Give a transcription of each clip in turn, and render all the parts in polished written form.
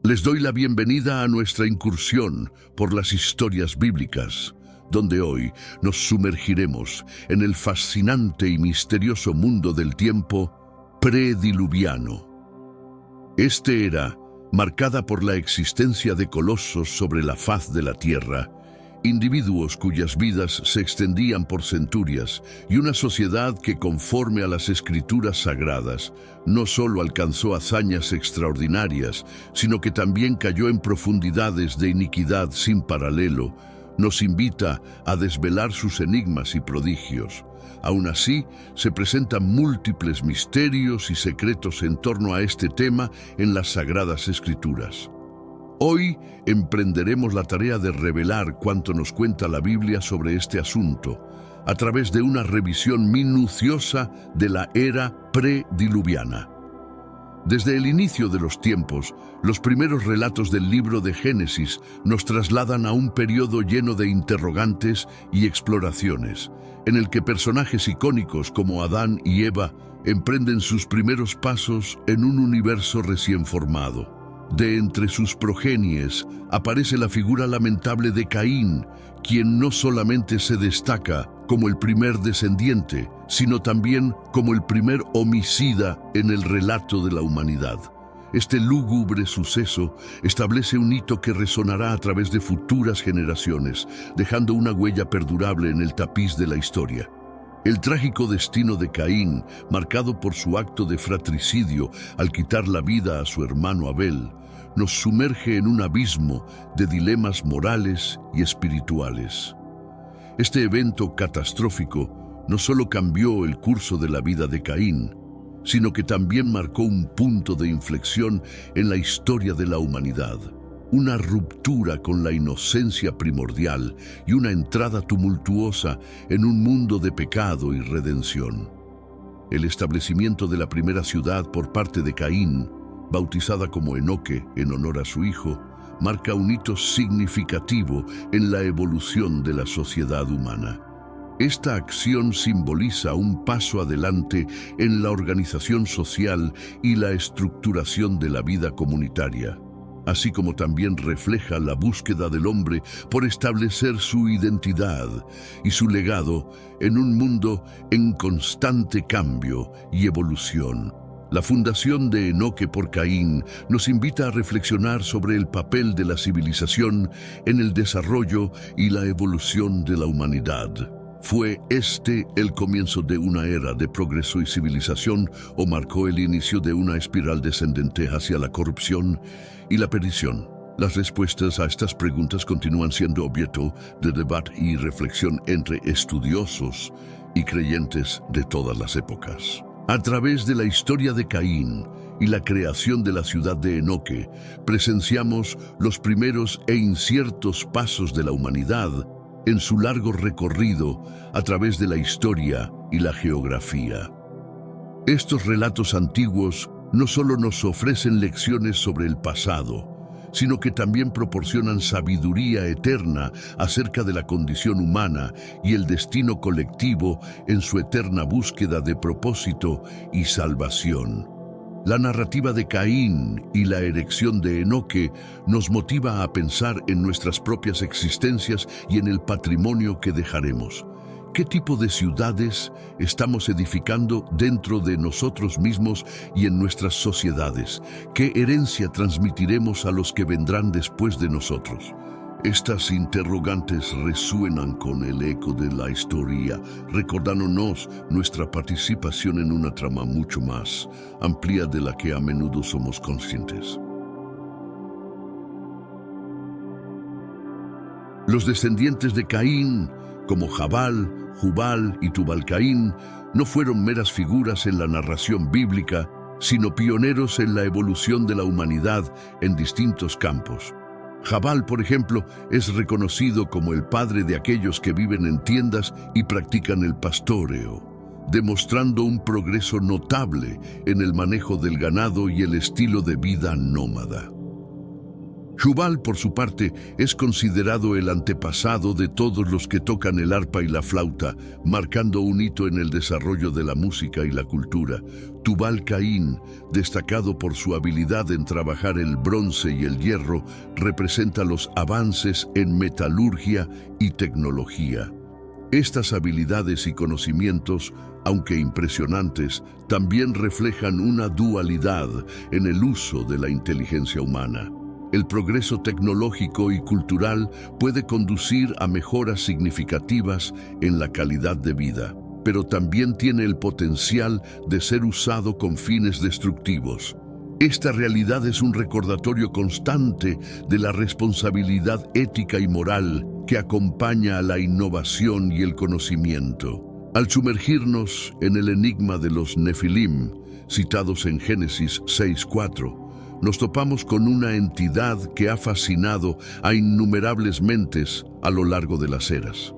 Les doy la bienvenida a nuestra incursión por las historias bíblicas, donde hoy nos sumergiremos en el fascinante y misterioso mundo del tiempo prediluviano. Este era marcada por la existencia de colosos sobre la faz de la tierra, individuos cuyas vidas se extendían por centurias y una sociedad que, conforme a las escrituras sagradas, no solo alcanzó hazañas extraordinarias, sino que también cayó en profundidades de iniquidad sin paralelo. Nos invita a desvelar sus enigmas y prodigios. Aún así, se presentan múltiples misterios y secretos en torno a este tema en las Sagradas Escrituras. Hoy emprenderemos la tarea de revelar cuánto nos cuenta la Biblia sobre este asunto, a través de una revisión minuciosa de la era prediluviana. Desde el inicio de los tiempos, los primeros relatos del libro de Génesis nos trasladan a un periodo lleno de interrogantes y exploraciones, en el que personajes icónicos como Adán y Eva emprenden sus primeros pasos en un universo recién formado. De entre sus progenies aparece la figura lamentable de Caín, quien no solamente se destaca como el primer descendiente, sino también como el primer homicida en el relato de la humanidad. Este lúgubre suceso establece un hito que resonará a través de futuras generaciones, dejando una huella perdurable en el tapiz de la historia. El trágico destino de Caín, marcado por su acto de fratricidio al quitar la vida a su hermano Abel, nos sumerge en un abismo de dilemas morales y espirituales. Este evento catastrófico no solo cambió el curso de la vida de Caín, sino que también marcó un punto de inflexión en la historia de la humanidad, una ruptura con la inocencia primordial y una entrada tumultuosa en un mundo de pecado y redención. El establecimiento de la primera ciudad por parte de Caín, bautizada como Enoque en honor a su hijo, marca un hito significativo en la evolución de la sociedad humana. Esta acción simboliza un paso adelante en la organización social y la estructuración de la vida comunitaria, así como también refleja la búsqueda del hombre por establecer su identidad y su legado en un mundo en constante cambio y evolución. La fundación de Enoque por Caín nos invita a reflexionar sobre el papel de la civilización en el desarrollo y la evolución de la humanidad. ¿Fue este el comienzo de una era de progreso y civilización o marcó el inicio de una espiral descendente hacia la corrupción y la perdición? Las respuestas a estas preguntas continúan siendo objeto de debate y reflexión entre estudiosos y creyentes de todas las épocas. A través de la historia de Caín y la creación de la ciudad de Enoque, presenciamos los primeros e inciertos pasos de la humanidad en su largo recorrido a través de la historia y la geografía. Estos relatos antiguos no solo nos ofrecen lecciones sobre el pasado, sino que también proporcionan sabiduría eterna acerca de la condición humana y el destino colectivo en su eterna búsqueda de propósito y salvación. La narrativa de Caín y la erección de Enoque nos motiva a pensar en nuestras propias existencias y en el patrimonio que dejaremos. ¿Qué tipo de ciudades estamos edificando dentro de nosotros mismos y en nuestras sociedades? ¿Qué herencia transmitiremos a los que vendrán después de nosotros? Estas interrogantes resuenan con el eco de la historia, recordándonos nuestra participación en una trama mucho más amplia de la que a menudo somos conscientes. Los descendientes de Caín, como Jabal, Jubal y Tubal-Caín, no fueron meras figuras en la narración bíblica, sino pioneros en la evolución de la humanidad en distintos campos. Jabal, por ejemplo, es reconocido como el padre de aquellos que viven en tiendas y practican el pastoreo, demostrando un progreso notable en el manejo del ganado y el estilo de vida nómada. Jubal, por su parte, es considerado el antepasado de todos los que tocan el arpa y la flauta, marcando un hito en el desarrollo de la música y la cultura. Tubal-Caín, destacado por su habilidad en trabajar el bronce y el hierro, representa los avances en metalurgia y tecnología. Estas habilidades y conocimientos, aunque impresionantes, también reflejan una dualidad en el uso de la inteligencia humana. El progreso tecnológico y cultural puede conducir a mejoras significativas en la calidad de vida, pero también tiene el potencial de ser usado con fines destructivos. Esta realidad es un recordatorio constante de la responsabilidad ética y moral que acompaña a la innovación y el conocimiento. Al sumergirnos en el enigma de los Nefilim, citados en Génesis 6:4, nos topamos con una entidad que ha fascinado a innumerables mentes a lo largo de las eras.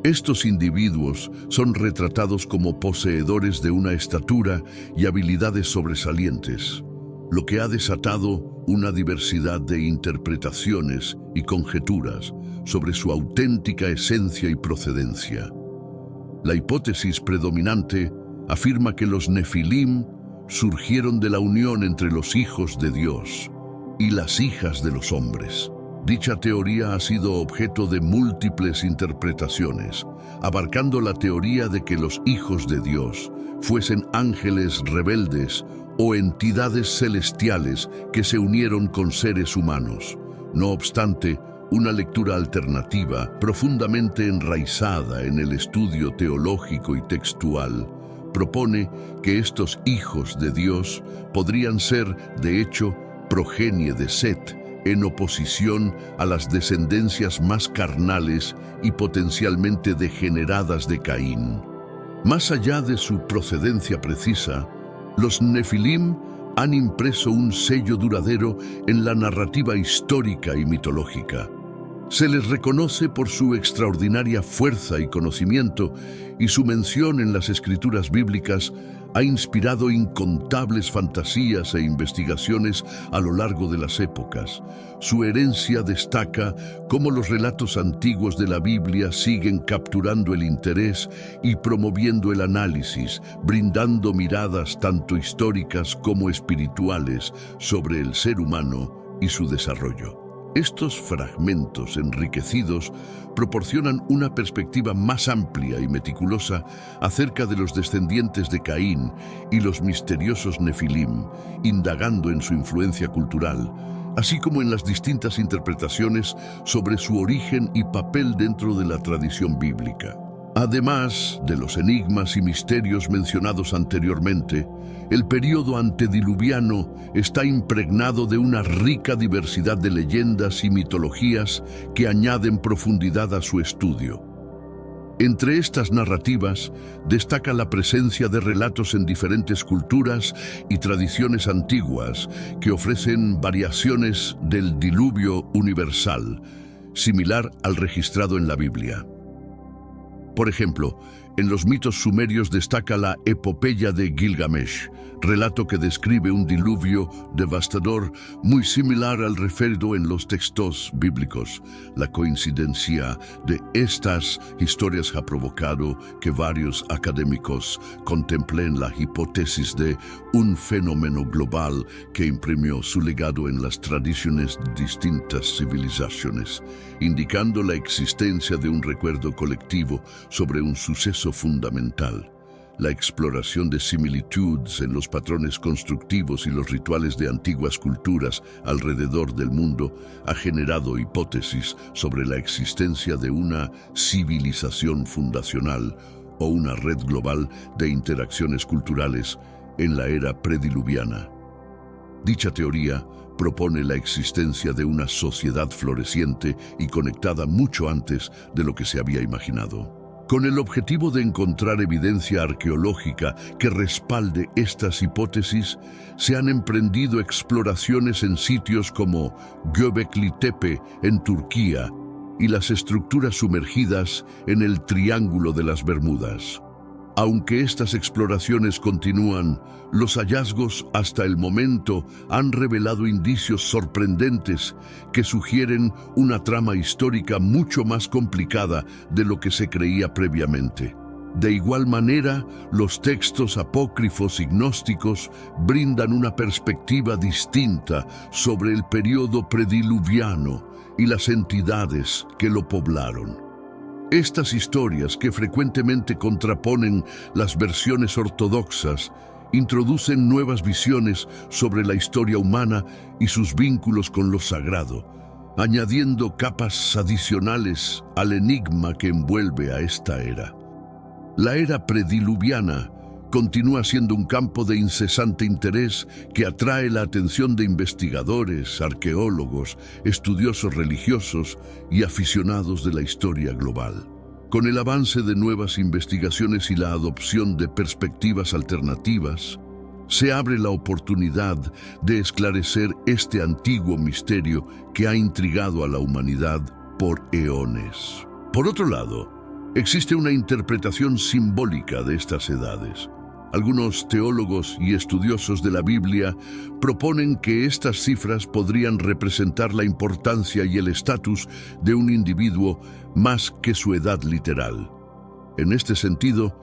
Estos individuos son retratados como poseedores de una estatura y habilidades sobresalientes, lo que ha desatado una diversidad de interpretaciones y conjeturas sobre su auténtica esencia y procedencia. La hipótesis predominante afirma que los Nefilim surgieron de la unión entre los hijos de Dios y las hijas de los hombres. Dicha teoría ha sido objeto de múltiples interpretaciones, abarcando la teoría de que los hijos de Dios fuesen ángeles rebeldes o entidades celestiales que se unieron con seres humanos. No obstante, una lectura alternativa, profundamente enraizada en el estudio teológico y textual, propone que estos hijos de Dios podrían ser, de hecho, progenie de Set, en oposición a las descendencias más carnales y potencialmente degeneradas de Caín. Más allá de su procedencia precisa, los Nefilim han impreso un sello duradero en la narrativa histórica y mitológica. Se les reconoce por su extraordinaria fuerza y conocimiento, y su mención en las escrituras bíblicas ha inspirado incontables fantasías e investigaciones a lo largo de las épocas. Su herencia destaca cómo los relatos antiguos de la Biblia siguen capturando el interés y promoviendo el análisis, brindando miradas tanto históricas como espirituales sobre el ser humano y su desarrollo. Estos fragmentos enriquecidos proporcionan una perspectiva más amplia y meticulosa acerca de los descendientes de Caín y los misteriosos Nefilim, indagando en su influencia cultural, así como en las distintas interpretaciones sobre su origen y papel dentro de la tradición bíblica. Además de los enigmas y misterios mencionados anteriormente, el período antediluviano está impregnado de una rica diversidad de leyendas y mitologías que añaden profundidad a su estudio. Entre estas narrativas destaca la presencia de relatos en diferentes culturas y tradiciones antiguas que ofrecen variaciones del diluvio universal, similar al registrado en la Biblia. Por ejemplo, en los mitos sumerios destaca la epopeya de Gilgamesh, relato que describe un diluvio devastador muy similar al referido en los textos bíblicos. La coincidencia de estas historias ha provocado que varios académicos contemplen la hipótesis de un fenómeno global que imprimió su legado en las tradiciones de distintas civilizaciones, indicando la existencia de un recuerdo colectivo sobre un suceso fundamental. La exploración de similitudes en los patrones constructivos y los rituales de antiguas culturas alrededor del mundo ha generado hipótesis sobre la existencia de una civilización fundacional o una red global de interacciones culturales en la era prediluviana. Dicha teoría propone la existencia de una sociedad floreciente y conectada mucho antes de lo que se había imaginado. Con el objetivo de encontrar evidencia arqueológica que respalde estas hipótesis, se han emprendido exploraciones en sitios como Göbekli Tepe en Turquía y las estructuras sumergidas en el Triángulo de las Bermudas. Aunque estas exploraciones continúan, los hallazgos hasta el momento han revelado indicios sorprendentes que sugieren una trama histórica mucho más complicada de lo que se creía previamente. De igual manera, los textos apócrifos y gnósticos brindan una perspectiva distinta sobre el periodo prediluviano y las entidades que lo poblaron. Estas historias, que frecuentemente contraponen las versiones ortodoxas, introducen nuevas visiones sobre la historia humana y sus vínculos con lo sagrado, añadiendo capas adicionales al enigma que envuelve a esta era. La era prediluviana continúa siendo un campo de incesante interés que atrae la atención de investigadores, arqueólogos, estudiosos religiosos y aficionados de la historia global. Con el avance de nuevas investigaciones y la adopción de perspectivas alternativas, se abre la oportunidad de esclarecer este antiguo misterio que ha intrigado a la humanidad por eones. Por otro lado, existe una interpretación simbólica de estas edades. Algunos teólogos y estudiosos de la Biblia proponen que estas cifras podrían representar la importancia y el estatus de un individuo más que su edad literal. En este sentido,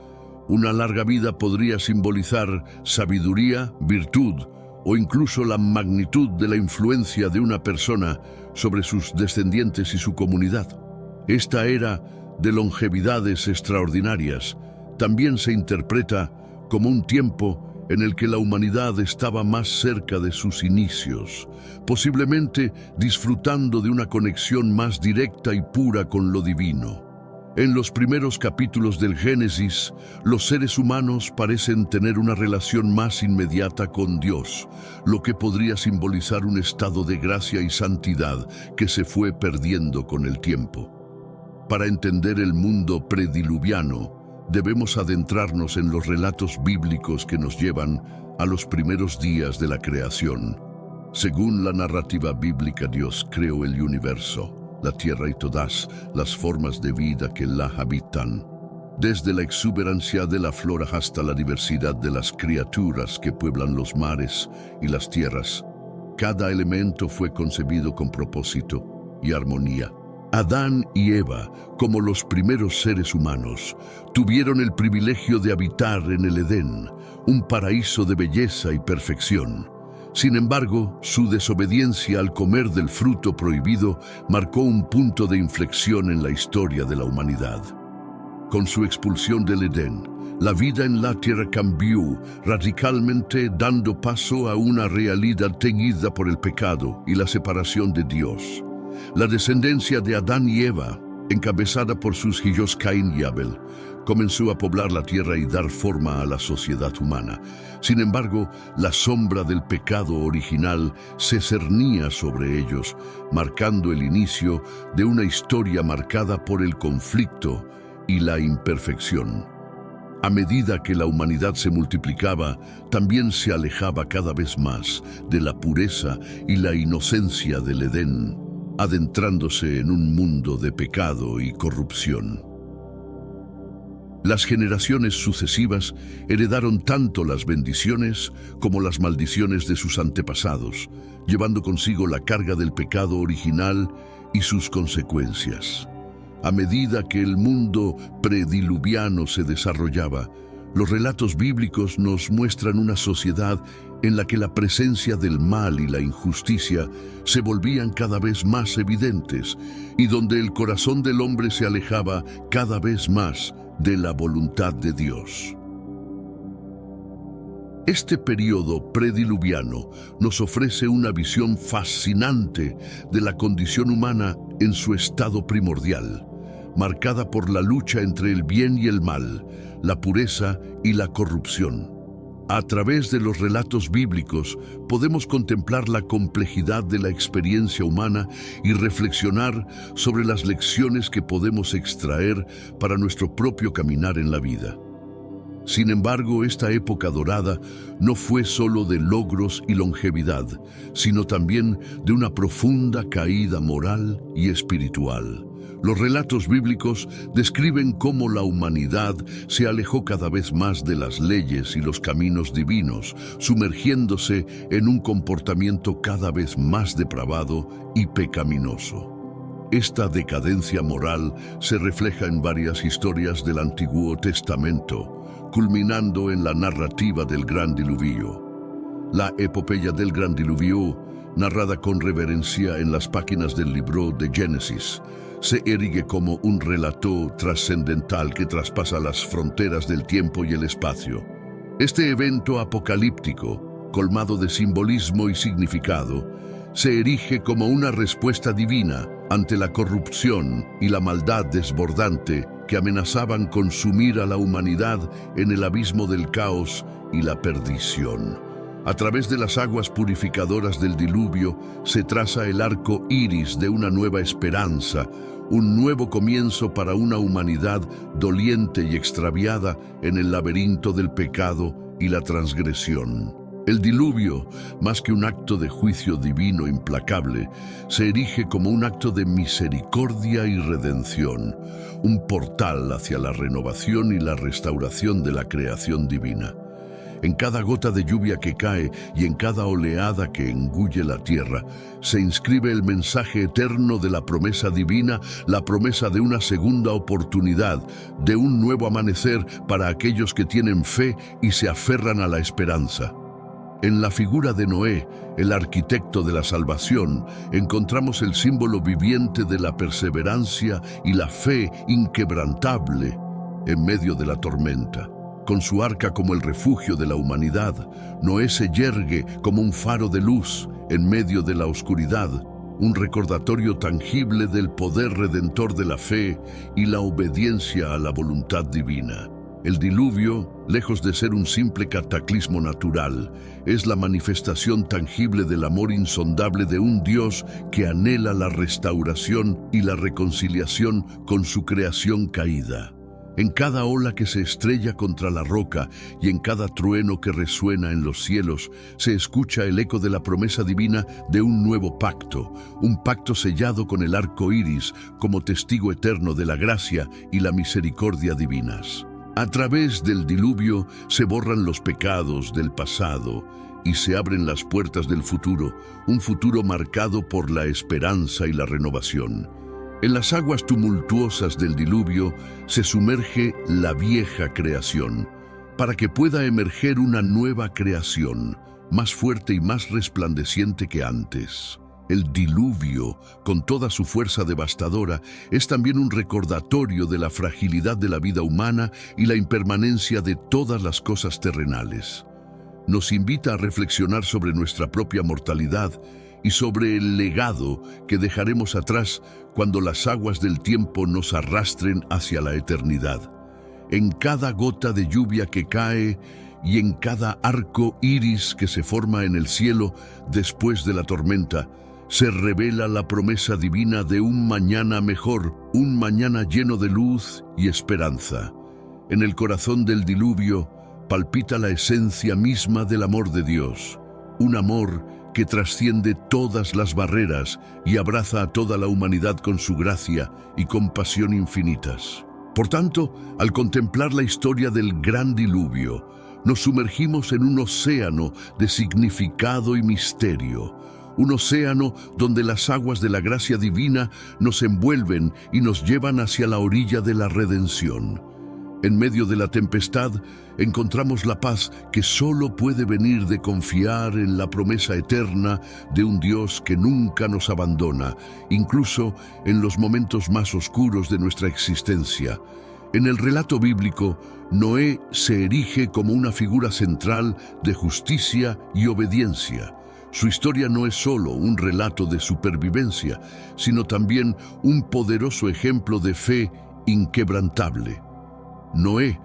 una larga vida podría simbolizar sabiduría, virtud o incluso la magnitud de la influencia de una persona sobre sus descendientes y su comunidad. Esta era de longevidades extraordinarias también se interpreta como un tiempo en el que la humanidad estaba más cerca de sus inicios, posiblemente disfrutando de una conexión más directa y pura con lo divino. En los primeros capítulos del Génesis, los seres humanos parecen tener una relación más inmediata con Dios, lo que podría simbolizar un estado de gracia y santidad que se fue perdiendo con el tiempo. Para entender el mundo prediluviano, debemos adentrarnos en los relatos bíblicos que nos llevan a los primeros días de la creación. Según la narrativa bíblica, Dios creó el universo, la tierra y todas las formas de vida que la habitan. Desde la exuberancia de la flora hasta la diversidad de las criaturas que pueblan los mares y las tierras, cada elemento fue concebido con propósito y armonía. Adán y Eva, como los primeros seres humanos, tuvieron el privilegio de habitar en el Edén, un paraíso de belleza y perfección. Sin embargo, su desobediencia al comer del fruto prohibido marcó un punto de inflexión en la historia de la humanidad. Con su expulsión del Edén, la vida en la tierra cambió radicalmente, dando paso a una realidad teñida por el pecado y la separación de Dios. La descendencia de Adán y Eva, encabezada por sus hijos Caín y Abel, comenzó a poblar la tierra y dar forma a la sociedad humana. Sin embargo, la sombra del pecado original se cernía sobre ellos, marcando el inicio de una historia marcada por el conflicto y la imperfección. A medida que la humanidad se multiplicaba, también se alejaba cada vez más de la pureza y la inocencia del Edén, adentrándose en un mundo de pecado y corrupción. Las generaciones sucesivas heredaron tanto las bendiciones como las maldiciones de sus antepasados, llevando consigo la carga del pecado original y sus consecuencias. A medida que el mundo prediluviano se desarrollaba, los relatos bíblicos nos muestran una sociedad en la que la presencia del mal y la injusticia se volvían cada vez más evidentes y donde el corazón del hombre se alejaba cada vez más de la voluntad de Dios. Este periodo prediluviano nos ofrece una visión fascinante de la condición humana en su estado primordial, marcada por la lucha entre el bien y el mal, la pureza y la corrupción. A través de los relatos bíblicos podemos contemplar la complejidad de la experiencia humana y reflexionar sobre las lecciones que podemos extraer para nuestro propio caminar en la vida. Sin embargo, esta época dorada no fue solo de logros y longevidad, sino también de una profunda caída moral y espiritual. Los relatos bíblicos describen cómo la humanidad se alejó cada vez más de las leyes y los caminos divinos, sumergiéndose en un comportamiento cada vez más depravado y pecaminoso. Esta decadencia moral se refleja en varias historias del Antiguo Testamento, culminando en la narrativa del Gran Diluvio. La epopeya del Gran Diluvio, narrada con reverencia en las páginas del libro de Génesis, se erige como un relato trascendental que traspasa las fronteras del tiempo y el espacio. Este evento apocalíptico, colmado de simbolismo y significado, se erige como una respuesta divina ante la corrupción y la maldad desbordante que amenazaban consumir a la humanidad en el abismo del caos y la perdición. A través de las aguas purificadoras del diluvio se traza el arco iris de una nueva esperanza, un nuevo comienzo para una humanidad doliente y extraviada en el laberinto del pecado y la transgresión. El diluvio, más que un acto de juicio divino implacable, se erige como un acto de misericordia y redención, un portal hacia la renovación y la restauración de la creación divina. En cada gota de lluvia que cae y en cada oleada que engulle la tierra, se inscribe el mensaje eterno de la promesa divina, la promesa de una segunda oportunidad, de un nuevo amanecer para aquellos que tienen fe y se aferran a la esperanza. En la figura de Noé, el arquitecto de la salvación, encontramos el símbolo viviente de la perseverancia y la fe inquebrantable en medio de la tormenta. Con su arca como el refugio de la humanidad, Noé se yergue como un faro de luz en medio de la oscuridad, un recordatorio tangible del poder redentor de la fe y la obediencia a la voluntad divina. El diluvio, lejos de ser un simple cataclismo natural, es la manifestación tangible del amor insondable de un Dios que anhela la restauración y la reconciliación con su creación caída. En cada ola que se estrella contra la roca y en cada trueno que resuena en los cielos, se escucha el eco de la promesa divina de un nuevo pacto, un pacto sellado con el arco iris como testigo eterno de la gracia y la misericordia divinas. A través del diluvio se borran los pecados del pasado y se abren las puertas del futuro, un futuro marcado por la esperanza y la renovación. En las aguas tumultuosas del diluvio se sumerge la vieja creación, para que pueda emerger una nueva creación, más fuerte y más resplandeciente que antes. El diluvio, con toda su fuerza devastadora, es también un recordatorio de la fragilidad de la vida humana y la impermanencia de todas las cosas terrenales. Nos invita a reflexionar sobre nuestra propia mortalidad y sobre el legado que dejaremos atrás cuando las aguas del tiempo nos arrastren hacia la eternidad. En cada gota de lluvia que cae y en cada arco iris que se forma en el cielo después de la tormenta, se revela la promesa divina de un mañana mejor, un mañana lleno de luz y esperanza. En el corazón del diluvio palpita la esencia misma del amor de Dios, un amor que trasciende todas las barreras y abraza a toda la humanidad con su gracia y compasión infinitas. Por tanto, al contemplar la historia del gran diluvio, nos sumergimos en un océano de significado y misterio, un océano donde las aguas de la gracia divina nos envuelven y nos llevan hacia la orilla de la redención. En medio de la tempestad, encontramos la paz que solo puede venir de confiar en la promesa eterna de un Dios que nunca nos abandona, incluso en los momentos más oscuros de nuestra existencia. En el relato bíblico, Noé se erige como una figura central de justicia y obediencia. Su historia no es solo un relato de supervivencia, sino también un poderoso ejemplo de fe inquebrantable. Noé,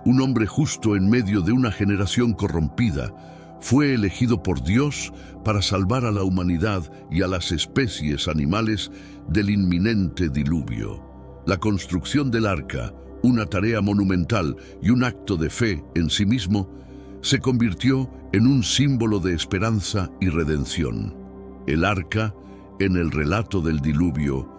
un hombre justo en medio de una generación corrompida, fue elegido por Dios para salvar a la humanidad y a las especies animales del inminente diluvio. La construcción del arca, una tarea monumental y un acto de fe en sí mismo, se convirtió en un símbolo de esperanza y redención. El arca, en el relato del diluvio,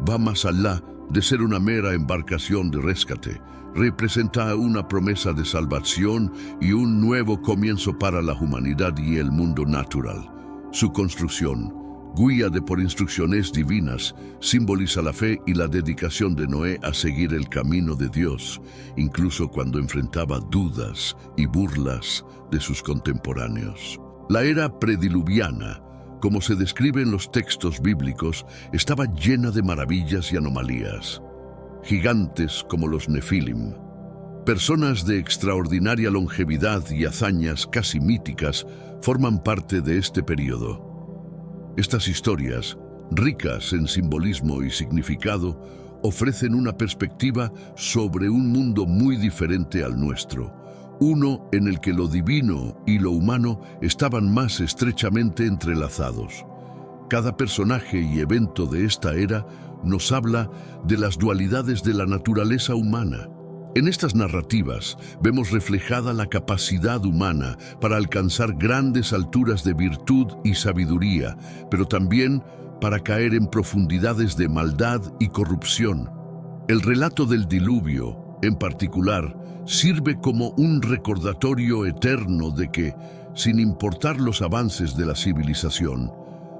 va más allá de ser una mera embarcación de rescate, representa una promesa de salvación y un nuevo comienzo para la humanidad y el mundo natural. Su construcción, guiada por instrucciones divinas, simboliza la fe y la dedicación de Noé a seguir el camino de Dios, incluso cuando enfrentaba dudas y burlas de sus contemporáneos. La era prediluviana, como se describe en los textos bíblicos, estaba llena de maravillas y anomalías. Gigantes como los Nefilim, personas de extraordinaria longevidad y hazañas casi míticas, forman parte de este periodo. Estas historias, ricas en simbolismo y significado, ofrecen una perspectiva sobre un mundo muy diferente al nuestro, uno en el que lo divino y lo humano estaban más estrechamente entrelazados. Cada personaje y evento de esta era nos habla de las dualidades de la naturaleza humana. En estas narrativas vemos reflejada la capacidad humana para alcanzar grandes alturas de virtud y sabiduría, pero también para caer en profundidades de maldad y corrupción. El relato del diluvio, en particular, sirve como un recordatorio eterno de que, sin importar los avances de la civilización,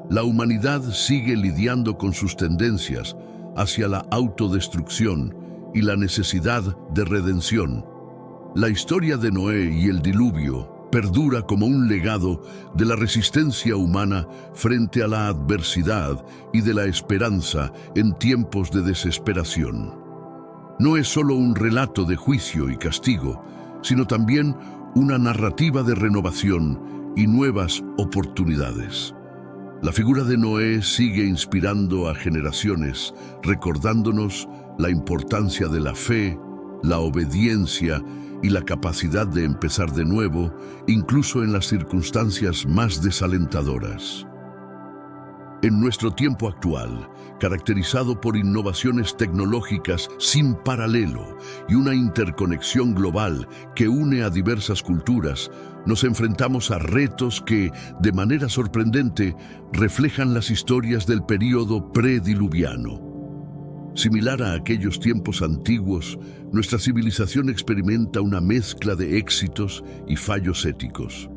la humanidad sigue lidiando con sus tendencias hacia la autodestrucción y la necesidad de redención. La historia de Noé y el diluvio perdura como un legado de la resistencia humana frente a la adversidad y de la esperanza en tiempos de desesperación. No es solo un relato de juicio y castigo, sino también una narrativa de renovación y nuevas oportunidades. La figura de Noé sigue inspirando a generaciones, recordándonos la importancia de la fe, la obediencia y la capacidad de empezar de nuevo, incluso en las circunstancias más desalentadoras. En nuestro tiempo actual, caracterizado por innovaciones tecnológicas sin paralelo y una interconexión global que une a diversas culturas, nos enfrentamos a retos que, de manera sorprendente, reflejan las historias del período prediluviano. Similar a aquellos tiempos antiguos, nuestra civilización experimenta una mezcla de éxitos y fallos éticos.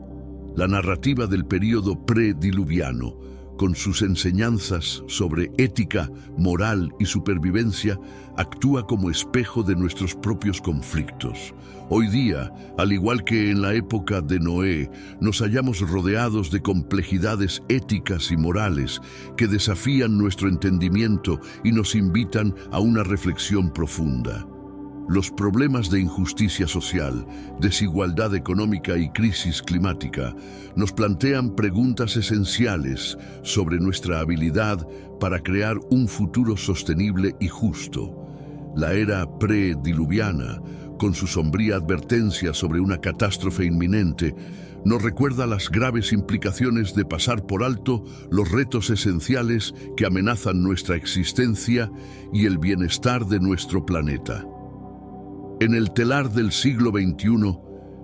La narrativa del período prediluviano, con sus enseñanzas sobre ética, moral y supervivencia, actúa como espejo de nuestros propios conflictos. Hoy día, al igual que en la época de Noé, nos hallamos rodeados de complejidades éticas y morales que desafían nuestro entendimiento y nos invitan a una reflexión profunda. Los problemas de injusticia social, desigualdad económica y crisis climática nos plantean preguntas esenciales sobre nuestra habilidad para crear un futuro sostenible y justo. La era prediluviana, con su sombría advertencia sobre una catástrofe inminente, nos recuerda las graves implicaciones de pasar por alto los retos esenciales que amenazan nuestra existencia y el bienestar de nuestro planeta. En el telar del siglo XXI,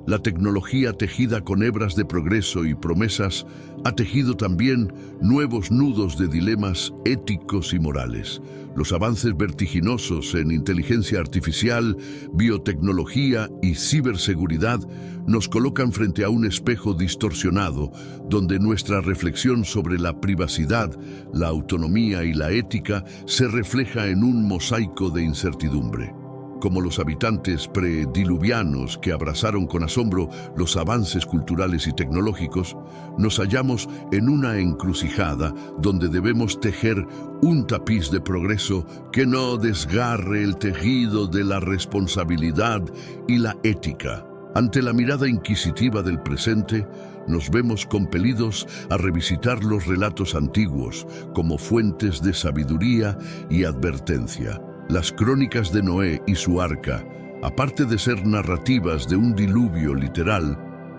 la tecnología tejida con hebras de progreso y promesas ha tejido también nuevos nudos de dilemas éticos y morales. Los avances vertiginosos en inteligencia artificial, biotecnología y ciberseguridad nos colocan frente a un espejo distorsionado, donde nuestra reflexión sobre la privacidad, la autonomía y la ética se refleja en un mosaico de incertidumbre. Como los habitantes prediluvianos que abrazaron con asombro los avances culturales y tecnológicos, nos hallamos en una encrucijada donde debemos tejer un tapiz de progreso que no desgarre el tejido de la responsabilidad y la ética. Ante la mirada inquisitiva del presente, nos vemos compelidos a revisitar los relatos antiguos como fuentes de sabiduría y advertencia. Las crónicas de Noé y su arca, aparte de ser narrativas de un diluvio literal,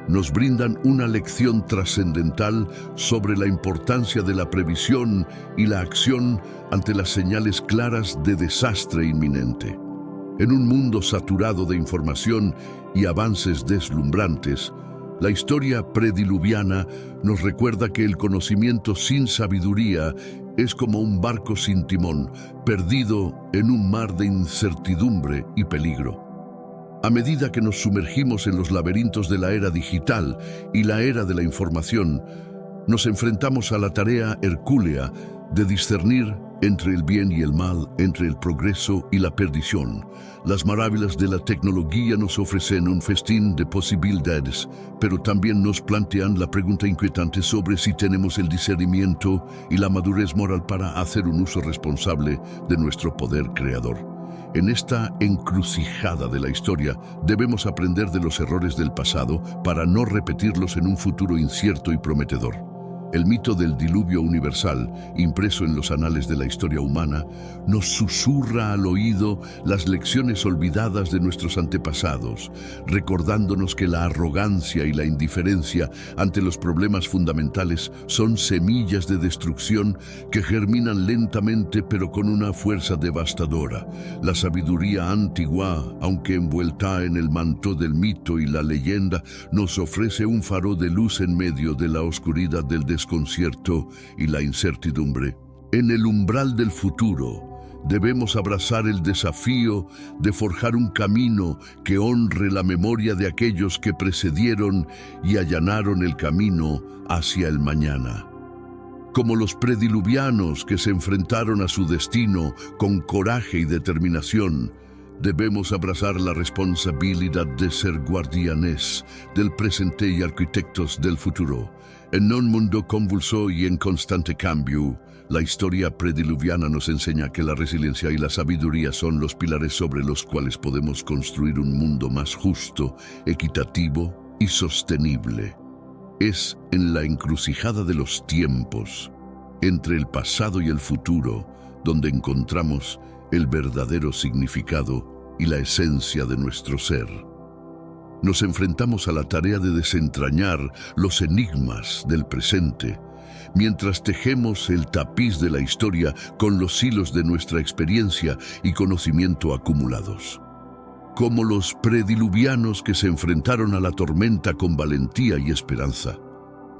nos brindan una lección trascendental sobre la importancia de la previsión y la acción ante las señales claras de desastre inminente. En un mundo saturado de información y avances deslumbrantes, la historia prediluviana nos recuerda que el conocimiento sin sabiduría es como un barco sin timón, perdido en un mar de incertidumbre y peligro. A medida que nos sumergimos en los laberintos de la era digital y la era de la información, nos enfrentamos a la tarea hercúlea de discernir entre el bien y el mal, entre el progreso y la perdición. Las maravillas de la tecnología nos ofrecen un festín de posibilidades, pero también nos plantean la pregunta inquietante sobre si tenemos el discernimiento y la madurez moral para hacer un uso responsable de nuestro poder creador. En esta encrucijada de la historia, debemos aprender de los errores del pasado para no repetirlos en un futuro incierto y prometedor. El mito del diluvio universal, impreso en los anales de la historia humana, nos susurra al oído las lecciones olvidadas de nuestros antepasados, recordándonos que la arrogancia y la indiferencia ante los problemas fundamentales son semillas de destrucción que germinan lentamente pero con una fuerza devastadora. La sabiduría antigua, aunque envuelta en el manto del mito y la leyenda, nos ofrece un faro de luz en medio de la oscuridad del desconcierto y la incertidumbre. En el umbral del futuro, debemos abrazar el desafío de forjar un camino que honre la memoria de aquellos que precedieron y allanaron el camino hacia el mañana. Como los prediluvianos que se enfrentaron a su destino con coraje y determinación, debemos abrazar la responsabilidad de ser guardianes del presente y arquitectos del futuro. En un mundo convulso y en constante cambio, la historia prediluviana nos enseña que la resiliencia y la sabiduría son los pilares sobre los cuales podemos construir un mundo más justo, equitativo y sostenible. Es en la encrucijada de los tiempos, entre el pasado y el futuro, donde encontramos el verdadero significado y la esencia de nuestro ser. Nos enfrentamos a la tarea de desentrañar los enigmas del presente, mientras tejemos el tapiz de la historia con los hilos de nuestra experiencia y conocimiento acumulados. Como los prediluvianos que se enfrentaron a la tormenta con valentía y esperanza,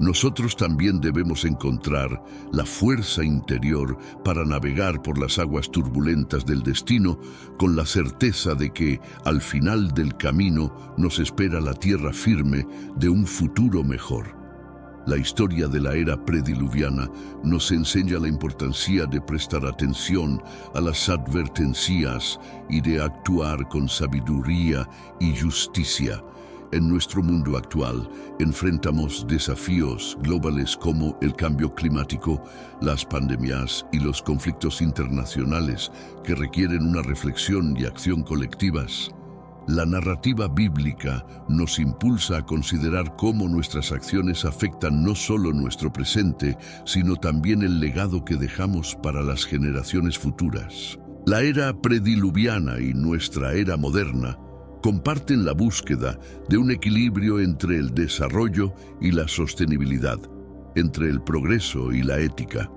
nosotros también debemos encontrar la fuerza interior para navegar por las aguas turbulentas del destino con la certeza de que, al final del camino, nos espera la tierra firme de un futuro mejor. La historia de la era prediluviana nos enseña la importancia de prestar atención a las advertencias y de actuar con sabiduría y justicia. En nuestro mundo actual, enfrentamos desafíos globales como el cambio climático, las pandemias y los conflictos internacionales que requieren una reflexión y acción colectivas. La narrativa bíblica nos impulsa a considerar cómo nuestras acciones afectan no solo nuestro presente, sino también el legado que dejamos para las generaciones futuras. La era prediluviana y nuestra era moderna comparten la búsqueda de un equilibrio entre el desarrollo y la sostenibilidad, entre el progreso y la ética.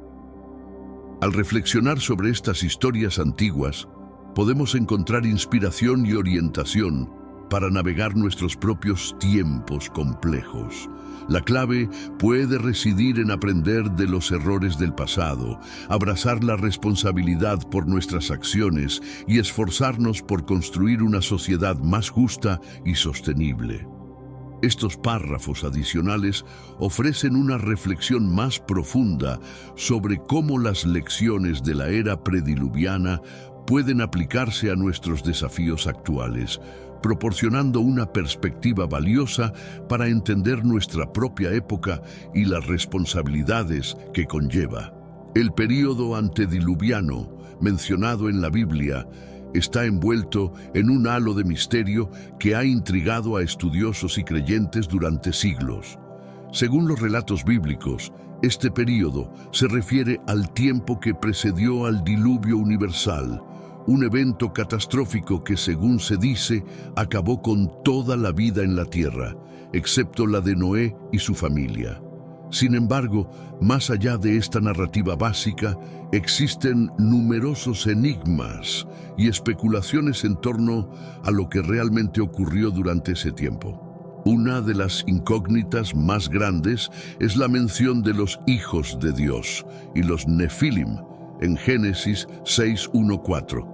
Al reflexionar sobre estas historias antiguas, podemos encontrar inspiración y orientación para navegar nuestros propios tiempos complejos. La clave puede residir en aprender de los errores del pasado, abrazar la responsabilidad por nuestras acciones y esforzarnos por construir una sociedad más justa y sostenible. Estos párrafos adicionales ofrecen una reflexión más profunda sobre cómo las lecciones de la era prediluviana pueden aplicarse a nuestros desafíos actuales, proporcionando una perspectiva valiosa para entender nuestra propia época y las responsabilidades que conlleva. El período antediluviano, mencionado en la Biblia, está envuelto en un halo de misterio que ha intrigado a estudiosos y creyentes durante siglos. Según los relatos bíblicos, este período se refiere al tiempo que precedió al diluvio universal, un evento catastrófico que, según se dice, acabó con toda la vida en la tierra, excepto la de Noé y su familia. Sin embargo, más allá de esta narrativa básica, existen numerosos enigmas y especulaciones en torno a lo que realmente ocurrió durante ese tiempo. Una de las incógnitas más grandes es la mención de los hijos de Dios y los Nefilim en Génesis 6:1-4.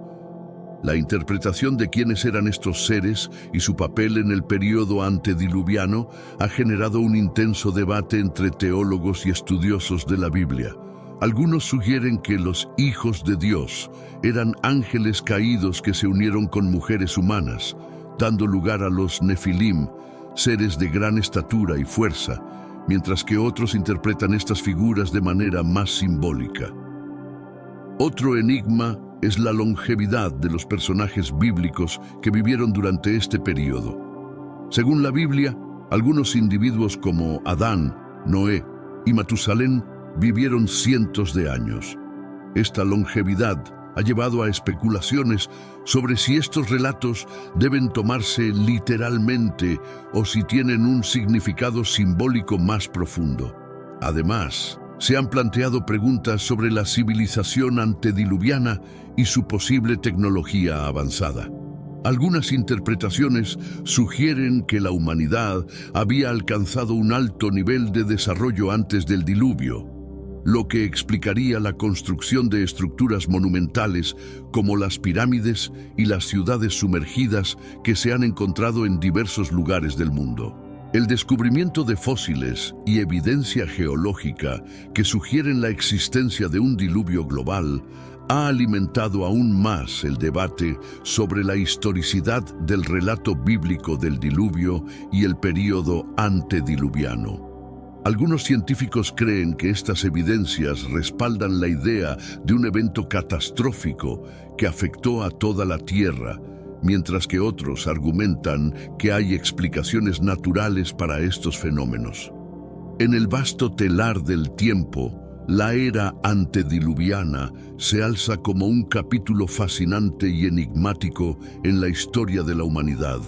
La interpretación de quiénes eran estos seres y su papel en el período antediluviano ha generado un intenso debate entre teólogos y estudiosos de la Biblia. Algunos sugieren que los hijos de Dios eran ángeles caídos que se unieron con mujeres humanas, dando lugar a los Nefilim, seres de gran estatura y fuerza, mientras que otros interpretan estas figuras de manera más simbólica. Otro enigma es la longevidad de los personajes bíblicos que vivieron durante este período. Según la Biblia, algunos individuos como Adán, Noé y Matusalén vivieron cientos de años. Esta longevidad ha llevado a especulaciones sobre si estos relatos deben tomarse literalmente o si tienen un significado simbólico más profundo. Además, se han planteado preguntas sobre la civilización antediluviana y su posible tecnología avanzada. Algunas interpretaciones sugieren que la humanidad había alcanzado un alto nivel de desarrollo antes del diluvio, lo que explicaría la construcción de estructuras monumentales como las pirámides y las ciudades sumergidas que se han encontrado en diversos lugares del mundo. El descubrimiento de fósiles y evidencia geológica que sugieren la existencia de un diluvio global ha alimentado aún más el debate sobre la historicidad del relato bíblico del diluvio y el período antediluviano. Algunos científicos creen que estas evidencias respaldan la idea de un evento catastrófico que afectó a toda la Tierra, mientras que otros argumentan que hay explicaciones naturales para estos fenómenos. En el vasto telar del tiempo, la era antediluviana se alza como un capítulo fascinante y enigmático en la historia de la humanidad.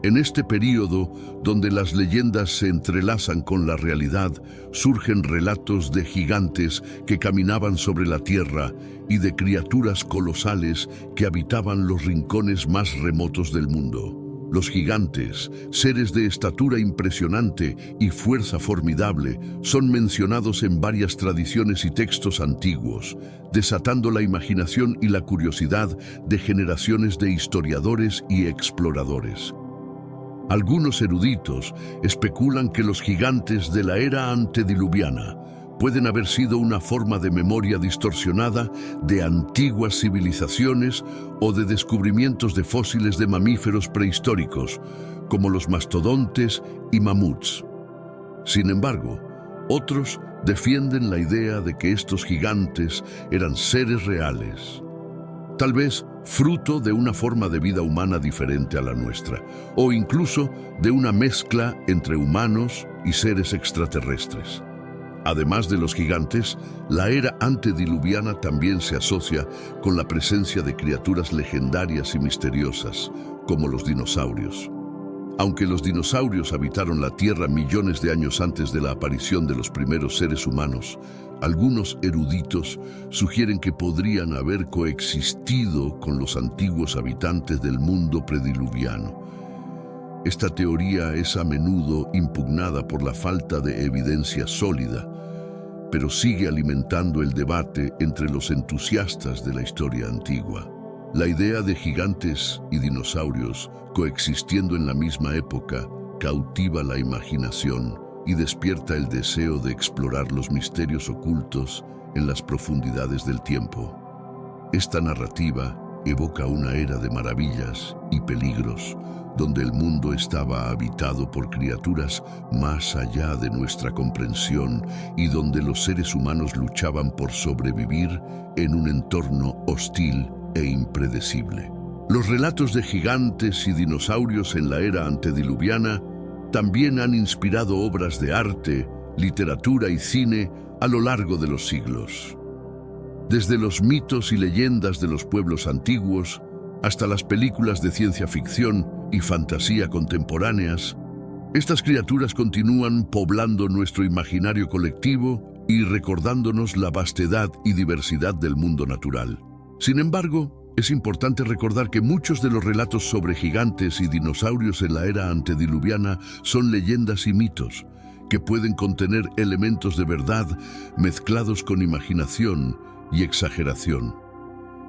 En este período, donde las leyendas se entrelazan con la realidad, surgen relatos de gigantes que caminaban sobre la tierra y de criaturas colosales que habitaban los rincones más remotos del mundo. Los gigantes, seres de estatura impresionante y fuerza formidable, son mencionados en varias tradiciones y textos antiguos, desatando la imaginación y la curiosidad de generaciones de historiadores y exploradores. Algunos eruditos especulan que los gigantes de la era antediluviana pueden haber sido una forma de memoria distorsionada de antiguas civilizaciones o de descubrimientos de fósiles de mamíferos prehistóricos, como los mastodontes y mamuts. Sin embargo, otros defienden la idea de que estos gigantes eran seres reales, tal vez fruto de una forma de vida humana diferente a la nuestra, o incluso de una mezcla entre humanos y seres extraterrestres. Además de los gigantes, la era antediluviana también se asocia con la presencia de criaturas legendarias y misteriosas, como los dinosaurios. Aunque los dinosaurios habitaron la Tierra millones de años antes de la aparición de los primeros seres humanos, algunos eruditos sugieren que podrían haber coexistido con los antiguos habitantes del mundo prediluviano. Esta teoría es a menudo impugnada por la falta de evidencia sólida, pero sigue alimentando el debate entre los entusiastas de la historia antigua. La idea de gigantes y dinosaurios coexistiendo en la misma época cautiva la imaginación y despierta el deseo de explorar los misterios ocultos en las profundidades del tiempo. Esta narrativa evoca una era de maravillas y peligros, donde el mundo estaba habitado por criaturas más allá de nuestra comprensión y donde los seres humanos luchaban por sobrevivir en un entorno hostil e impredecible. Los relatos de gigantes y dinosaurios en la era antediluviana también han inspirado obras de arte, literatura y cine a lo largo de los siglos. Desde los mitos y leyendas de los pueblos antiguos hasta las películas de ciencia ficción y fantasía contemporáneas, estas criaturas continúan poblando nuestro imaginario colectivo y recordándonos la vastedad y diversidad del mundo natural. Sin embargo, Es importante recordar que muchos de los relatos sobre gigantes y dinosaurios en la era antediluviana son leyendas y mitos, que pueden contener elementos de verdad mezclados con imaginación y exageración.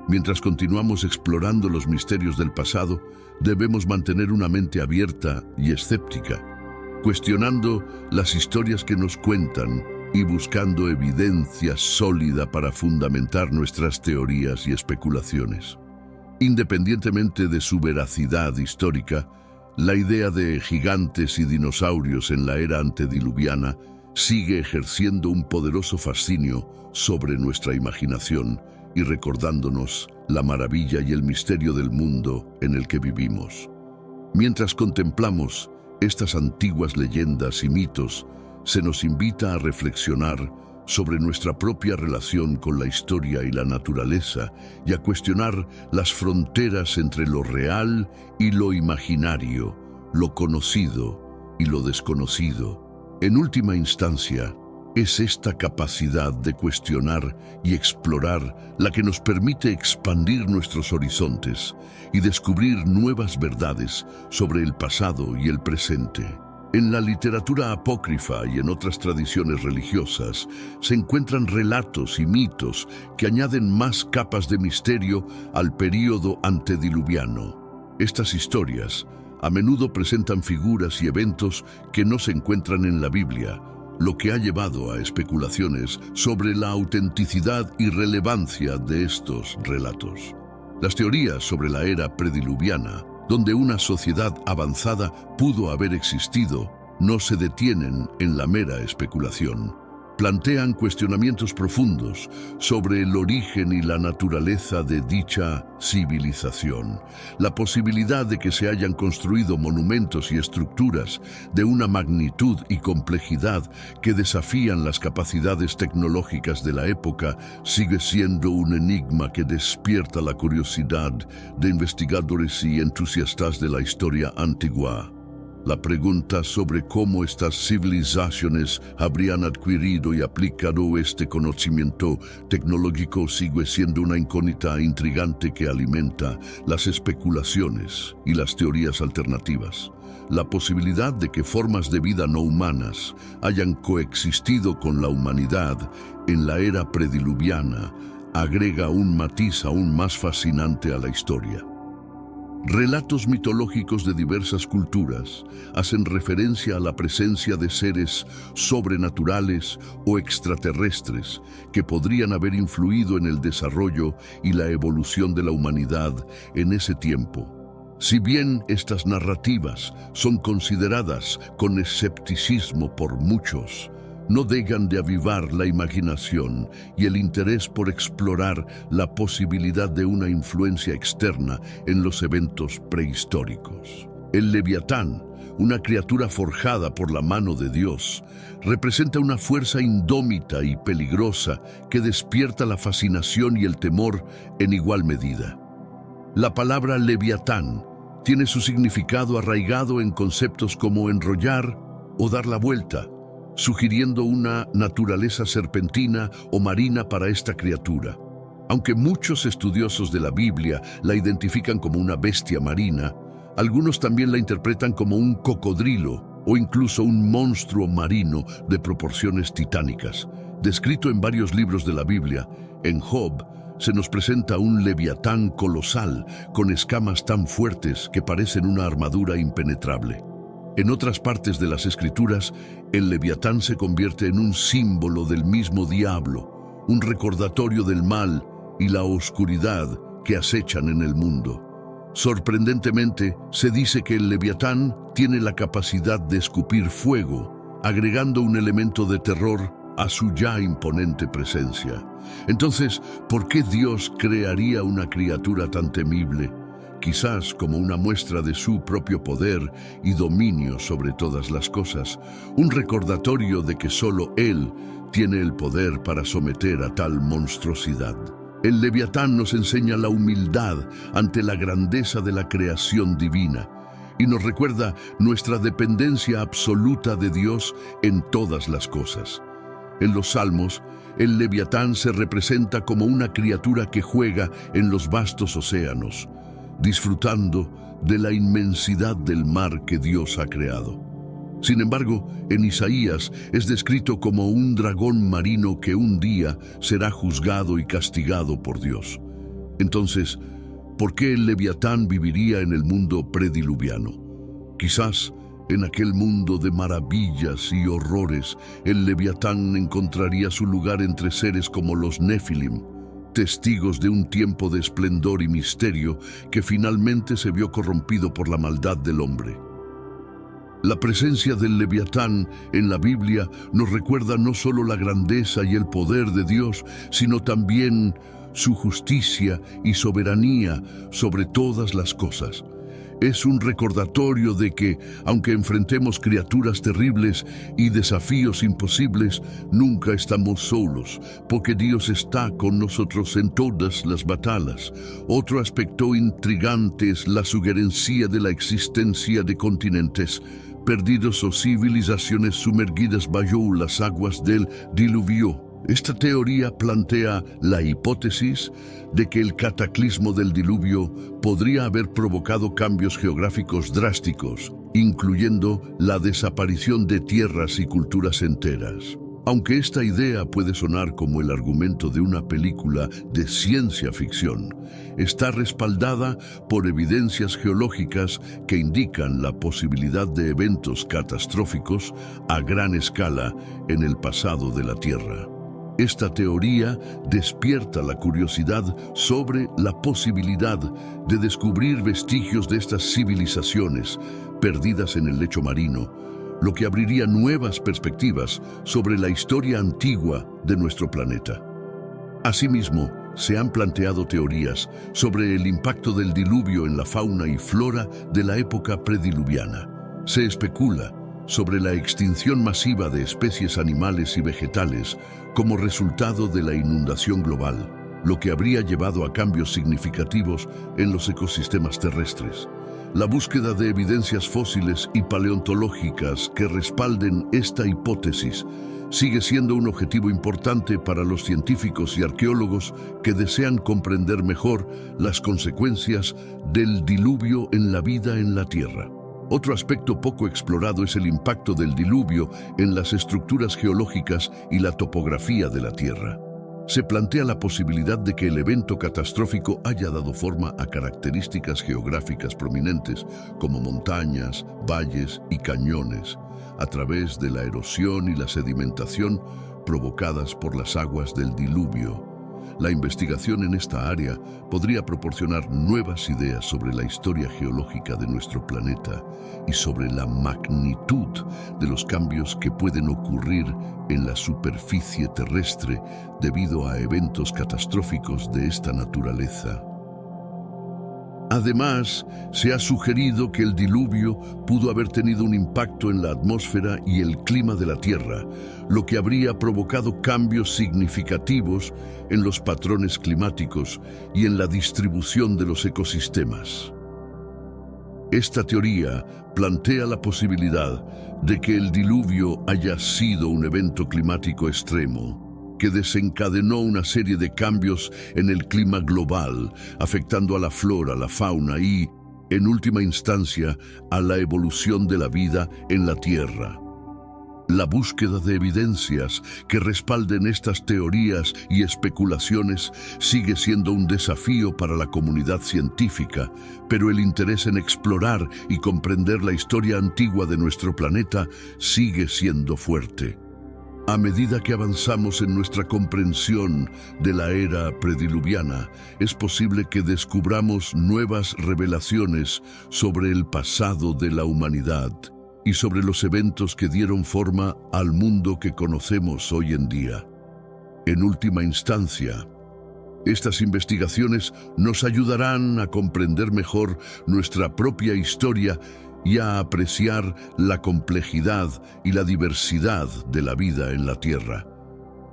Mientras continuamos explorando los misterios del pasado, debemos mantener una mente abierta y escéptica, cuestionando las historias que nos cuentan y buscando evidencia sólida para fundamentar nuestras teorías y especulaciones. Independientemente de su veracidad histórica, la idea de gigantes y dinosaurios en la era antediluviana sigue ejerciendo un poderoso fascinio sobre nuestra imaginación y recordándonos la maravilla y el misterio del mundo en el que vivimos. Mientras contemplamos estas antiguas leyendas y mitos, se nos invita a reflexionar sobre nuestra propia relación con la historia y la naturaleza y a cuestionar las fronteras entre lo real y lo imaginario, lo conocido y lo desconocido. En última instancia, es esta capacidad de cuestionar y explorar la que nos permite expandir nuestros horizontes y descubrir nuevas verdades sobre el pasado y el presente. En la literatura apócrifa y en otras tradiciones religiosas se encuentran relatos y mitos que añaden más capas de misterio al período antediluviano. Estas historias a menudo presentan figuras y eventos que no se encuentran en la Biblia, lo que ha llevado a especulaciones sobre la autenticidad y relevancia de estos relatos. Las teorías sobre la era prediluviana, donde una sociedad avanzada pudo haber existido, no se detienen en la mera especulación. Plantean cuestionamientos profundos sobre el origen y la naturaleza de dicha civilización, la posibilidad de que se hayan construido monumentos y estructuras de una magnitud y complejidad que desafían las capacidades tecnológicas de la época sigue siendo un enigma que despierta la curiosidad de investigadores y entusiastas de la historia antigua. La pregunta sobre cómo estas civilizaciones habrían adquirido y aplicado este conocimiento tecnológico sigue siendo una incógnita intrigante que alimenta las especulaciones y las teorías alternativas. La posibilidad de que formas de vida no humanas hayan coexistido con la humanidad en la era prediluviana agrega un matiz aún más fascinante a la historia. Relatos mitológicos de diversas culturas hacen referencia a la presencia de seres sobrenaturales o extraterrestres que podrían haber influido en el desarrollo y la evolución de la humanidad en ese tiempo. Si bien estas narrativas son consideradas con escepticismo por muchos, no dejan de avivar la imaginación y el interés por explorar la posibilidad de una influencia externa en los eventos prehistóricos. El Leviatán, una criatura forjada por la mano de Dios, representa una fuerza indómita y peligrosa que despierta la fascinación y el temor en igual medida. La palabra Leviatán tiene su significado arraigado en conceptos como enrollar o dar la vuelta, sugiriendo una naturaleza serpentina o marina para esta criatura. Aunque muchos estudiosos de la Biblia la identifican como una bestia marina, algunos también la interpretan como un cocodrilo o incluso un monstruo marino de proporciones titánicas. Descrito en varios libros de la Biblia, en Job se nos presenta un leviatán colosal con escamas tan fuertes que parecen una armadura impenetrable. En otras partes de las Escrituras, el Leviatán se convierte en un símbolo del mismo diablo, un recordatorio del mal y la oscuridad que acechan en el mundo. Sorprendentemente, se dice que el Leviatán tiene la capacidad de escupir fuego, agregando un elemento de terror a su ya imponente presencia. Entonces, ¿por qué Dios crearía una criatura tan temible? Quizás como una muestra de su propio poder y dominio sobre todas las cosas, un recordatorio de que solo Él tiene el poder para someter a tal monstruosidad. El Leviatán nos enseña la humildad ante la grandeza de la creación divina y nos recuerda nuestra dependencia absoluta de Dios en todas las cosas. En los Salmos, el Leviatán se representa como una criatura que juega en los vastos océanos, disfrutando de la inmensidad del mar que Dios ha creado. Sin embargo, en Isaías es descrito como un dragón marino que un día será juzgado y castigado por Dios. Entonces, ¿por qué el Leviatán viviría en el mundo prediluviano? Quizás en aquel mundo de maravillas y horrores, el Leviatán encontraría su lugar entre seres como los Nefilim, testigos de un tiempo de esplendor y misterio que finalmente se vio corrompido por la maldad del hombre. La presencia del Leviatán en la Biblia nos recuerda no solo la grandeza y el poder de Dios, sino también su justicia y soberanía sobre todas las cosas. Es un recordatorio de que, aunque enfrentemos criaturas terribles y desafíos imposibles, nunca estamos solos, porque Dios está con nosotros en todas las batallas. Otro aspecto intrigante es la sugerencia de la existencia de continentes perdidos o civilizaciones sumergidas bajo las aguas del diluvio. Esta teoría plantea la hipótesis de que el cataclismo del diluvio podría haber provocado cambios geográficos drásticos, incluyendo la desaparición de tierras y culturas enteras. Aunque esta idea puede sonar como el argumento de una película de ciencia ficción, está respaldada por evidencias geológicas que indican la posibilidad de eventos catastróficos a gran escala en el pasado de la Tierra. Esta teoría despierta la curiosidad sobre la posibilidad de descubrir vestigios de estas civilizaciones perdidas en el lecho marino, lo que abriría nuevas perspectivas sobre la historia antigua de nuestro planeta. Asimismo, se han planteado teorías sobre el impacto del diluvio en la fauna y flora de la época prediluviana. Se especula sobre la extinción masiva de especies animales y vegetales como resultado de la inundación global, lo que habría llevado a cambios significativos en los ecosistemas terrestres. La búsqueda de evidencias fósiles y paleontológicas que respalden esta hipótesis sigue siendo un objetivo importante para los científicos y arqueólogos que desean comprender mejor las consecuencias del diluvio en la vida en la Tierra. Otro aspecto poco explorado es el impacto del diluvio en las estructuras geológicas y la topografía de la Tierra. Se plantea la posibilidad de que el evento catastrófico haya dado forma a características geográficas prominentes, como montañas, valles y cañones, a través de la erosión y la sedimentación provocadas por las aguas del diluvio. La investigación en esta área podría proporcionar nuevas ideas sobre la historia geológica de nuestro planeta y sobre la magnitud de los cambios que pueden ocurrir en la superficie terrestre debido a eventos catastróficos de esta naturaleza. Además, se ha sugerido que el diluvio pudo haber tenido un impacto en la atmósfera y el clima de la Tierra, lo que habría provocado cambios significativos en los patrones climáticos y en la distribución de los ecosistemas. Esta teoría plantea la posibilidad de que el diluvio haya sido un evento climático extremo que desencadenó una serie de cambios en el clima global, afectando a la flora, la fauna y, en última instancia, a la evolución de la vida en la Tierra. La búsqueda de evidencias que respalden estas teorías y especulaciones sigue siendo un desafío para la comunidad científica, pero el interés en explorar y comprender la historia antigua de nuestro planeta sigue siendo fuerte. A medida que avanzamos en nuestra comprensión de la era prediluviana, es posible que descubramos nuevas revelaciones sobre el pasado de la humanidad y sobre los eventos que dieron forma al mundo que conocemos hoy en día. En última instancia, estas investigaciones nos ayudarán a comprender mejor nuestra propia historia y a apreciar la complejidad y la diversidad de la vida en la Tierra.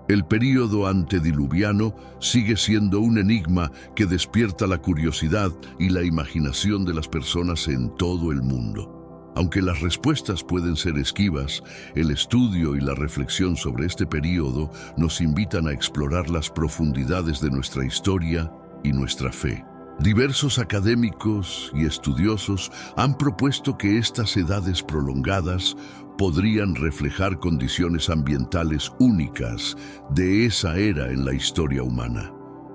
El período antediluviano sigue siendo un enigma que despierta la curiosidad y la imaginación de las personas en todo el mundo. Aunque las respuestas pueden ser esquivas, el estudio y la reflexión sobre este período nos invitan a explorar las profundidades de nuestra historia y nuestra fe. Diversos académicos y estudiosos han propuesto que estas edades prolongadas podrían reflejar condiciones ambientales únicas de esa era en la historia humana.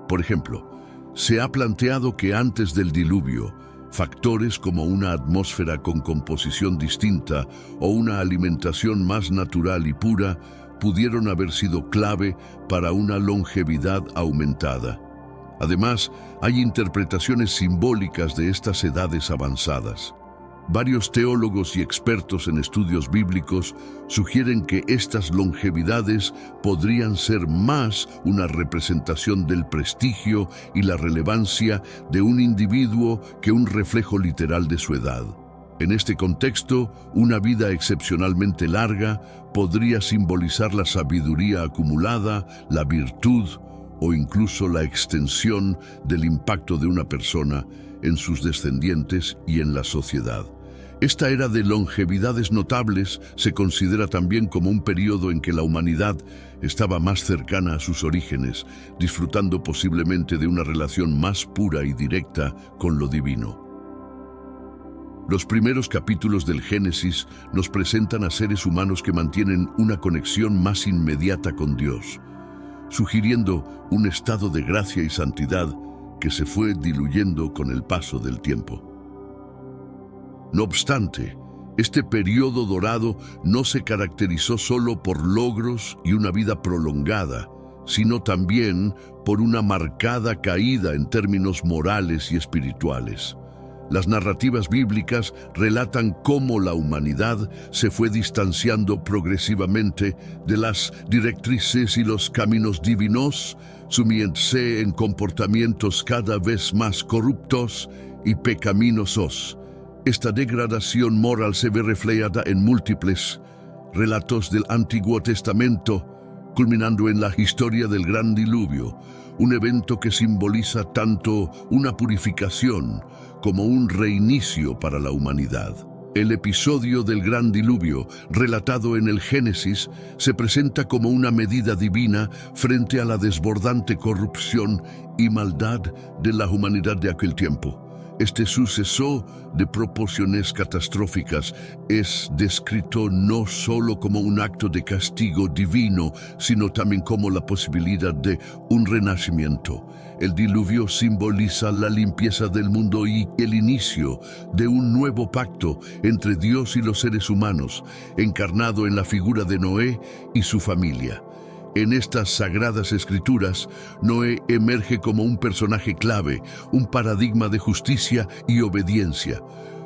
Por ejemplo, se ha planteado que antes del diluvio, factores como una atmósfera con composición distinta o una alimentación más natural y pura pudieron haber sido clave para una longevidad aumentada. Además, hay interpretaciones simbólicas de estas edades avanzadas. Varios teólogos y expertos en estudios bíblicos sugieren que estas longevidades podrían ser más una representación del prestigio y la relevancia de un individuo que un reflejo literal de su edad. En este contexto, una vida excepcionalmente larga podría simbolizar la sabiduría acumulada, la virtud o incluso la extensión del impacto de una persona en sus descendientes y en la sociedad. Esta era de longevidades notables se considera también como un periodo en que la humanidad estaba más cercana a sus orígenes, disfrutando posiblemente de una relación más pura y directa con lo divino. Los primeros capítulos del Génesis nos presentan a seres humanos que mantienen una conexión más inmediata con Dios, sugiriendo un estado de gracia y santidad que se fue diluyendo con el paso del tiempo. No obstante, este periodo dorado no se caracterizó solo por logros y una vida prolongada, sino también por una marcada caída en términos morales y espirituales. Las narrativas bíblicas relatan cómo la humanidad se fue distanciando progresivamente de las directrices y los caminos divinos, sumiéndose en comportamientos cada vez más corruptos y pecaminosos. Esta degradación moral se ve reflejada en múltiples relatos del Antiguo Testamento, culminando en la historia del Gran Diluvio, un evento que simboliza tanto una purificación como un reinicio para la humanidad. El episodio del Gran Diluvio, relatado en el Génesis, se presenta como una medida divina frente a la desbordante corrupción y maldad de la humanidad de aquel tiempo. Este suceso de proporciones catastróficas es descrito no solo como un acto de castigo divino, sino también como la posibilidad de un renacimiento. El diluvio simboliza la limpieza del mundo y el inicio de un nuevo pacto entre Dios y los seres humanos, encarnado en la figura de Noé y su familia. En estas sagradas escrituras, Noé emerge como un personaje clave, un paradigma de justicia y obediencia.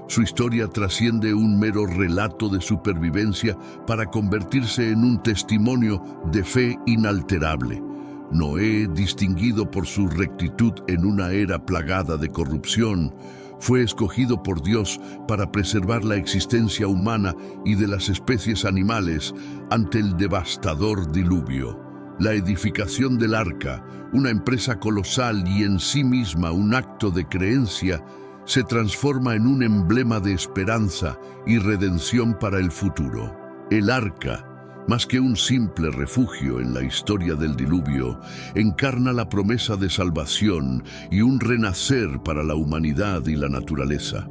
Su historia trasciende un mero relato de supervivencia para convertirse en un testimonio de fe inalterable. Noé, distinguido por su rectitud en una era plagada de corrupción, fue escogido por Dios para preservar la existencia humana y de las especies animales ante el devastador diluvio. La edificación del arca, una empresa colosal y en sí misma un acto de creencia, se transforma en un emblema de esperanza y redención para el futuro. El arca, más que un simple refugio en la historia del diluvio, encarna la promesa de salvación y un renacer para la humanidad y la naturaleza.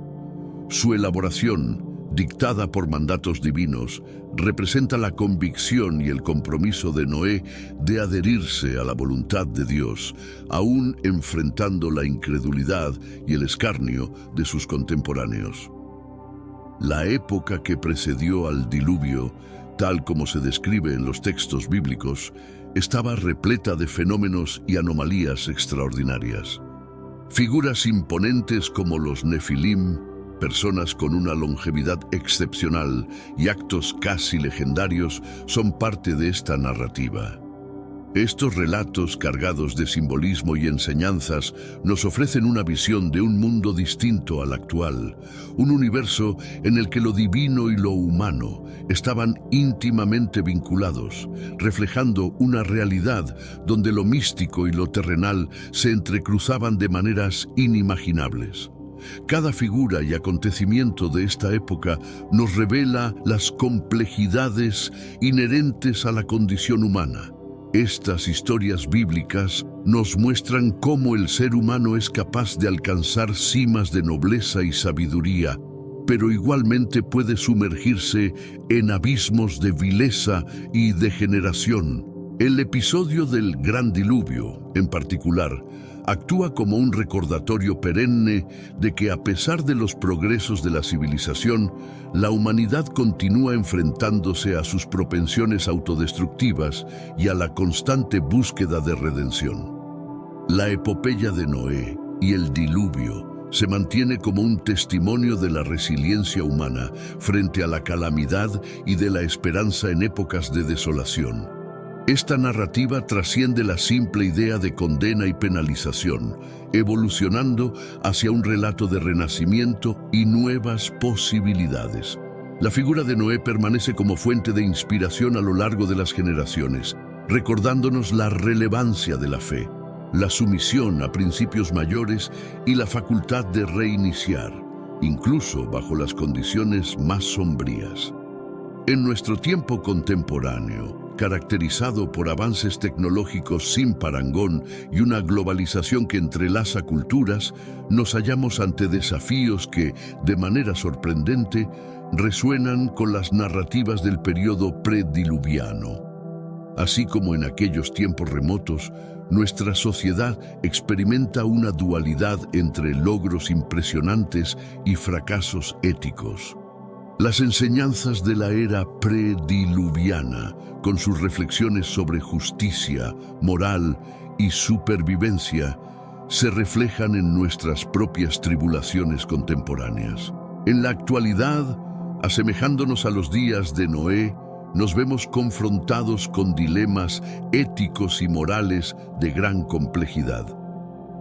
Su elaboración, dictada por mandatos divinos, representa la convicción y el compromiso de Noé de adherirse a la voluntad de Dios, aún enfrentando la incredulidad y el escarnio de sus contemporáneos. La época que precedió al diluvio, tal como se describe en los textos bíblicos, estaba repleta de fenómenos y anomalías extraordinarias. Figuras imponentes como los Nefilim, personas con una longevidad excepcional y actos casi legendarios son parte de esta narrativa. Estos relatos cargados de simbolismo y enseñanzas nos ofrecen una visión de un mundo distinto al actual, un universo en el que lo divino y lo humano estaban íntimamente vinculados, reflejando una realidad donde lo místico y lo terrenal se entrecruzaban de maneras inimaginables. Cada figura y acontecimiento de esta época nos revela las complejidades inherentes a la condición humana. Estas historias bíblicas nos muestran cómo el ser humano es capaz de alcanzar cimas de nobleza y sabiduría, pero igualmente puede sumergirse en abismos de vileza y degeneración. El episodio del Gran Diluvio, en particular, actúa como un recordatorio perenne de que a pesar de los progresos de la civilización, la humanidad continúa enfrentándose a sus propensiones autodestructivas y a la constante búsqueda de redención. La epopeya de Noé y el diluvio se mantiene como un testimonio de la resiliencia humana frente a la calamidad y de la esperanza en épocas de desolación. Esta narrativa trasciende la simple idea de condena y penalización, evolucionando hacia un relato de renacimiento y nuevas posibilidades. La figura de Noé permanece como fuente de inspiración a lo largo de las generaciones, recordándonos la relevancia de la fe, la sumisión a principios mayores y la facultad de reiniciar, incluso bajo las condiciones más sombrías. En nuestro tiempo contemporáneo, caracterizado por avances tecnológicos sin parangón y una globalización que entrelaza culturas, nos hallamos ante desafíos que, de manera sorprendente, resuenan con las narrativas del periodo prediluviano. Así como en aquellos tiempos remotos, nuestra sociedad experimenta una dualidad entre logros impresionantes y fracasos éticos. Las enseñanzas de la era prediluviana, con sus reflexiones sobre justicia, moral y supervivencia, se reflejan en nuestras propias tribulaciones contemporáneas. En la actualidad, asemejándonos a los días de Noé, nos vemos confrontados con dilemas éticos y morales de gran complejidad.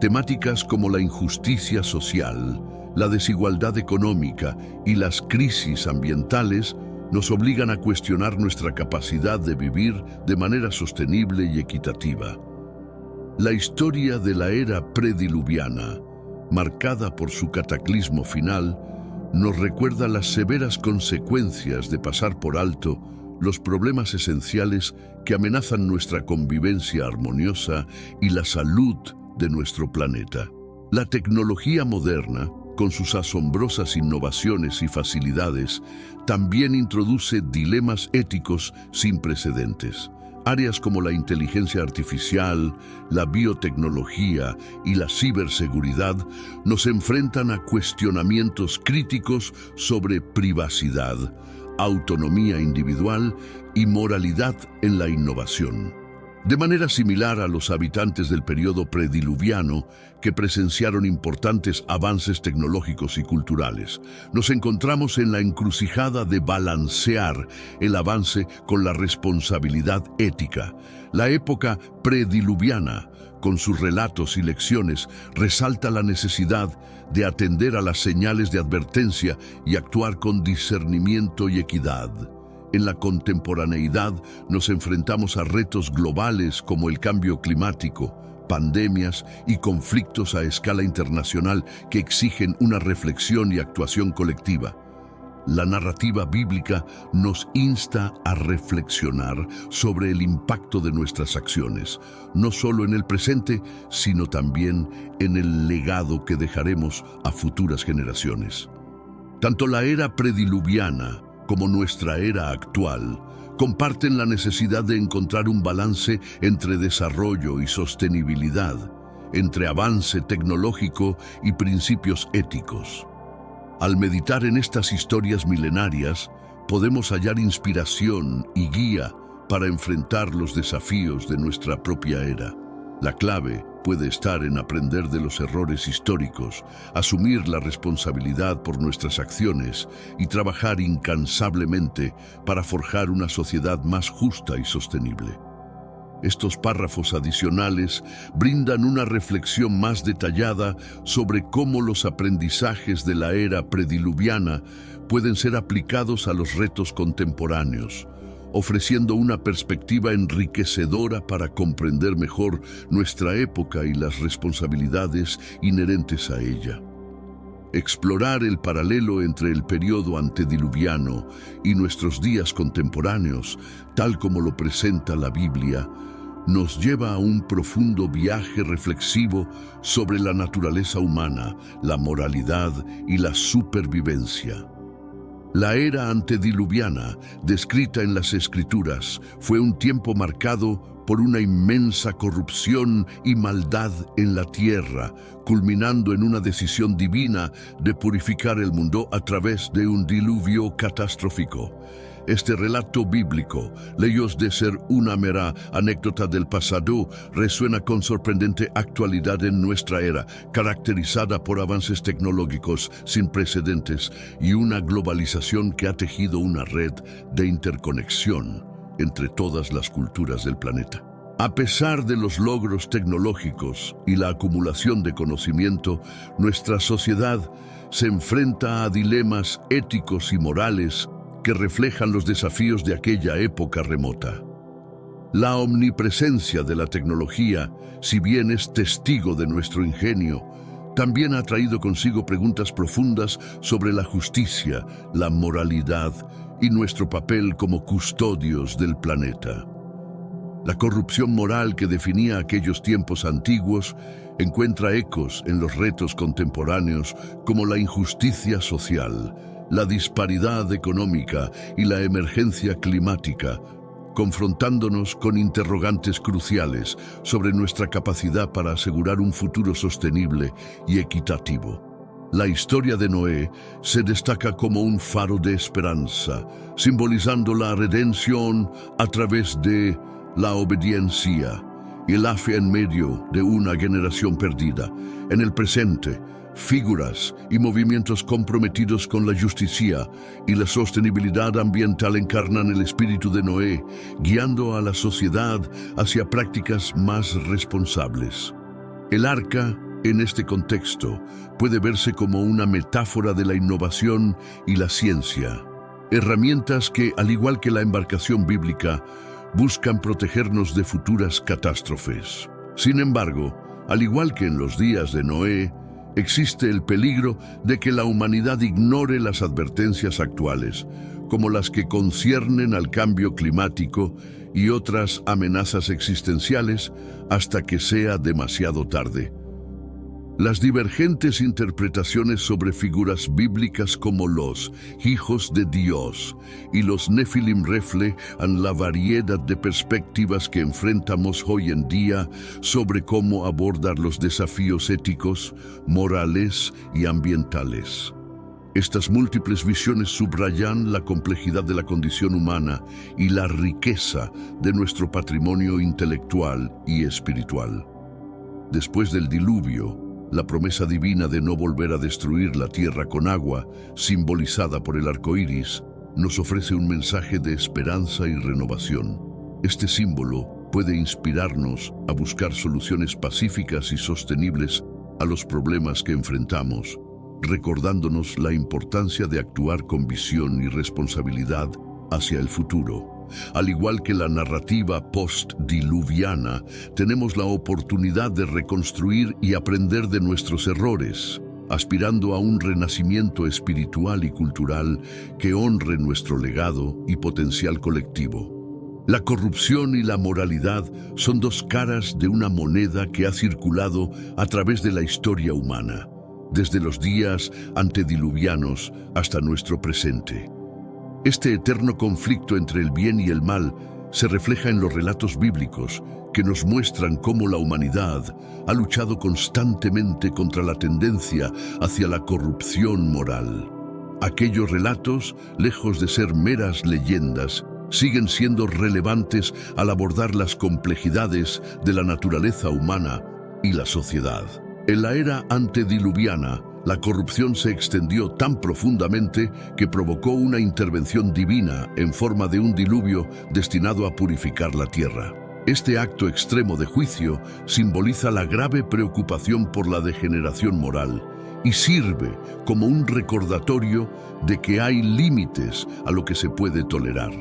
Temáticas como la injusticia social, la desigualdad económica y las crisis ambientales nos obligan a cuestionar nuestra capacidad de vivir de manera sostenible y equitativa. La historia de la era prediluviana, marcada por su cataclismo final, nos recuerda las severas consecuencias de pasar por alto los problemas esenciales que amenazan nuestra convivencia armoniosa y la salud de nuestro planeta. La tecnología moderna, con sus asombrosas innovaciones y facilidades, también introduce dilemas éticos sin precedentes. Áreas como la inteligencia artificial, la biotecnología y la ciberseguridad nos enfrentan a cuestionamientos críticos sobre privacidad, autonomía individual y moralidad en la innovación. De manera similar a los habitantes del periodo prediluviano, que presenciaron importantes avances tecnológicos y culturales, nos encontramos en la encrucijada de balancear el avance con la responsabilidad ética. La época prediluviana, con sus relatos y lecciones, resalta la necesidad de atender a las señales de advertencia y actuar con discernimiento y equidad. En la contemporaneidad nos enfrentamos a retos globales como el cambio climático, pandemias y conflictos a escala internacional que exigen una reflexión y actuación colectiva. La narrativa bíblica nos insta a reflexionar sobre el impacto de nuestras acciones, no solo en el presente, sino también en el legado que dejaremos a futuras generaciones. Tanto la era prediluviana como nuestra era actual, comparten la necesidad de encontrar un balance entre desarrollo y sostenibilidad, entre avance tecnológico y principios éticos. Al meditar en estas historias milenarias, podemos hallar inspiración y guía para enfrentar los desafíos de nuestra propia era. La clave puede estar en aprender de los errores históricos, asumir la responsabilidad por nuestras acciones y trabajar incansablemente para forjar una sociedad más justa y sostenible. Estos párrafos adicionales brindan una reflexión más detallada sobre cómo los aprendizajes de la era prediluviana pueden ser aplicados a los retos contemporáneos, ofreciendo una perspectiva enriquecedora para comprender mejor nuestra época y las responsabilidades inherentes a ella. Explorar el paralelo entre el periodo antediluviano y nuestros días contemporáneos, tal como lo presenta la Biblia, nos lleva a un profundo viaje reflexivo sobre la naturaleza humana, la moralidad y la supervivencia. La era antediluviana, descrita en las Escrituras, fue un tiempo marcado por una inmensa corrupción y maldad en la tierra, culminando en una decisión divina de purificar el mundo a través de un diluvio catastrófico. Este relato bíblico, lejos de ser una mera anécdota del pasado, resuena con sorprendente actualidad en nuestra era, caracterizada por avances tecnológicos sin precedentes y una globalización que ha tejido una red de interconexión entre todas las culturas del planeta. A pesar de los logros tecnológicos y la acumulación de conocimiento, nuestra sociedad se enfrenta a dilemas éticos y morales que reflejan los desafíos de aquella época remota. La omnipresencia de la tecnología, si bien es testigo de nuestro ingenio, también ha traído consigo preguntas profundas sobre la justicia, la moralidad y nuestro papel como custodios del planeta. La corrupción moral que definía aquellos tiempos antiguos encuentra ecos en los retos contemporáneos como la injusticia social, la disparidad económica y la emergencia climática, confrontándonos con interrogantes cruciales sobre nuestra capacidad para asegurar un futuro sostenible y equitativo. La historia de Noé se destaca como un faro de esperanza, simbolizando la redención a través de la obediencia y la fe en medio de una generación perdida. En el presente, figuras y movimientos comprometidos con la justicia y la sostenibilidad ambiental encarnan el espíritu de Noé, guiando a la sociedad hacia prácticas más responsables. El arca, en este contexto, puede verse como una metáfora de la innovación y la ciencia, herramientas que, al igual que la embarcación bíblica, buscan protegernos de futuras catástrofes. Sin embargo, al igual que en los días de Noé, existe el peligro de que la humanidad ignore las advertencias actuales, como las que conciernen al cambio climático y otras amenazas existenciales, hasta que sea demasiado tarde. Las divergentes interpretaciones sobre figuras bíblicas como los hijos de Dios y los Nefilim reflejan la variedad de perspectivas que enfrentamos hoy en día sobre cómo abordar los desafíos éticos, morales y ambientales. Estas múltiples visiones subrayan la complejidad de la condición humana y la riqueza de nuestro patrimonio intelectual y espiritual. Después del diluvio, la promesa divina de no volver a destruir la tierra con agua, simbolizada por el arco iris, nos ofrece un mensaje de esperanza y renovación. Este símbolo puede inspirarnos a buscar soluciones pacíficas y sostenibles a los problemas que enfrentamos, recordándonos la importancia de actuar con visión y responsabilidad hacia el futuro. Al igual que la narrativa post-diluviana, tenemos la oportunidad de reconstruir y aprender de nuestros errores, aspirando a un renacimiento espiritual y cultural que honre nuestro legado y potencial colectivo. La corrupción y la moralidad son dos caras de una moneda que ha circulado a través de la historia humana, desde los días antediluvianos hasta nuestro presente. Este eterno conflicto entre el bien y el mal se refleja en los relatos bíblicos que nos muestran cómo la humanidad ha luchado constantemente contra la tendencia hacia la corrupción moral. Aquellos relatos, lejos de ser meras leyendas, siguen siendo relevantes al abordar las complejidades de la naturaleza humana y la sociedad. En la era antediluviana, la corrupción se extendió tan profundamente que provocó una intervención divina en forma de un diluvio destinado a purificar la tierra. Este acto extremo de juicio simboliza la grave preocupación por la degeneración moral y sirve como un recordatorio de que hay límites a lo que se puede tolerar.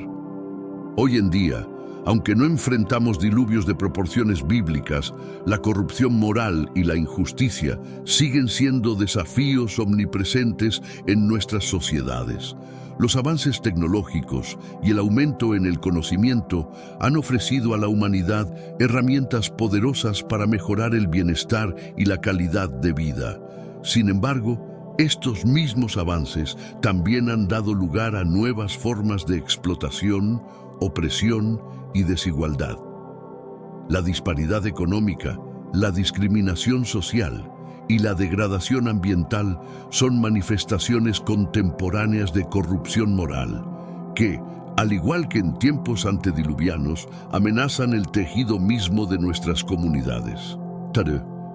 Hoy en día, Aunque no enfrentamos diluvios de proporciones bíblicas, la corrupción moral y la injusticia siguen siendo desafíos omnipresentes en nuestras sociedades. Los avances tecnológicos y el aumento en el conocimiento han ofrecido a la humanidad herramientas poderosas para mejorar el bienestar y la calidad de vida. Sin embargo, estos mismos avances también han dado lugar a nuevas formas de explotación, opresión y desigualdad. La disparidad económica, la discriminación social y la degradación ambiental son manifestaciones contemporáneas de corrupción moral que, al igual que en tiempos antediluvianos, amenazan el tejido mismo de nuestras comunidades.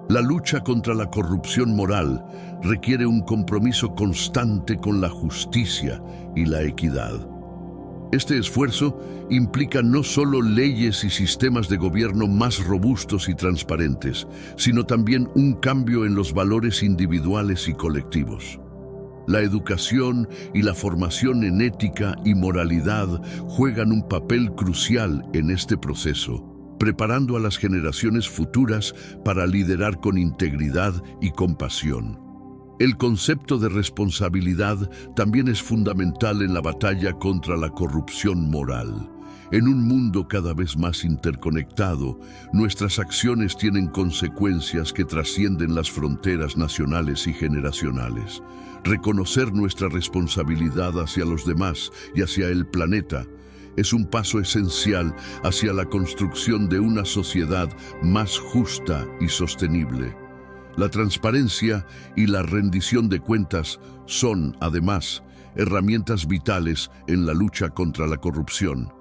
La lucha contra la corrupción moral requiere un compromiso constante con la justicia y la equidad. Este esfuerzo implica no solo leyes y sistemas de gobierno más robustos y transparentes, sino también un cambio en los valores individuales y colectivos. La educación y la formación en ética y moralidad juegan un papel crucial en este proceso, preparando a las generaciones futuras para liderar con integridad y compasión. El concepto de responsabilidad también es fundamental en la batalla contra la corrupción moral. En un mundo cada vez más interconectado, nuestras acciones tienen consecuencias que trascienden las fronteras nacionales y generacionales. Reconocer nuestra responsabilidad hacia los demás y hacia el planeta es un paso esencial hacia la construcción de una sociedad más justa y sostenible. La transparencia y la rendición de cuentas son, además, herramientas vitales en la lucha contra la corrupción.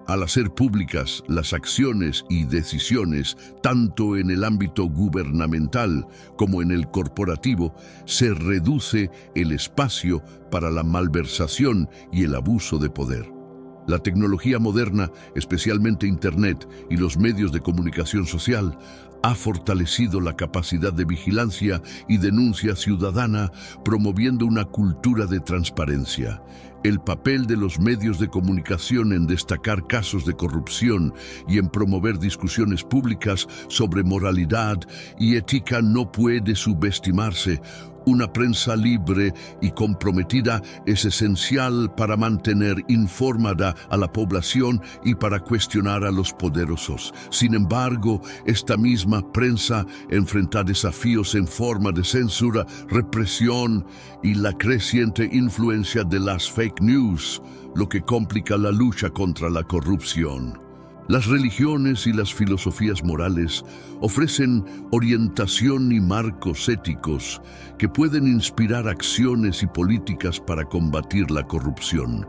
Al hacer públicas las acciones y decisiones, tanto en el ámbito gubernamental como en el corporativo, se reduce el espacio para la malversación y el abuso de poder. La tecnología moderna, especialmente Internet y los medios de comunicación social, ha fortalecido la capacidad de vigilancia y denuncia ciudadana, promoviendo una cultura de transparencia. El papel de los medios de comunicación en destacar casos de corrupción y en promover discusiones públicas sobre moralidad y ética no puede subestimarse. Una prensa libre y comprometida es esencial para mantener informada a la población y para cuestionar a los poderosos. Sin embargo, esta misma prensa enfrenta desafíos en forma de censura, represión y la creciente influencia de las fake news, lo que complica la lucha contra la corrupción. Las religiones y las filosofías morales ofrecen orientación y marcos éticos que pueden inspirar acciones y políticas para combatir la corrupción.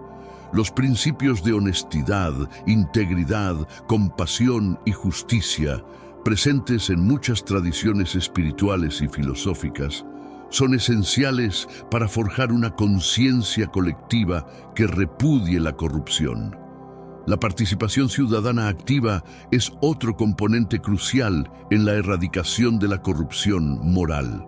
Los principios de honestidad, integridad, compasión y justicia, presentes en muchas tradiciones espirituales y filosóficas, son esenciales para forjar una conciencia colectiva que repudie la corrupción. La participación ciudadana activa es otro componente crucial en la erradicación de la corrupción moral.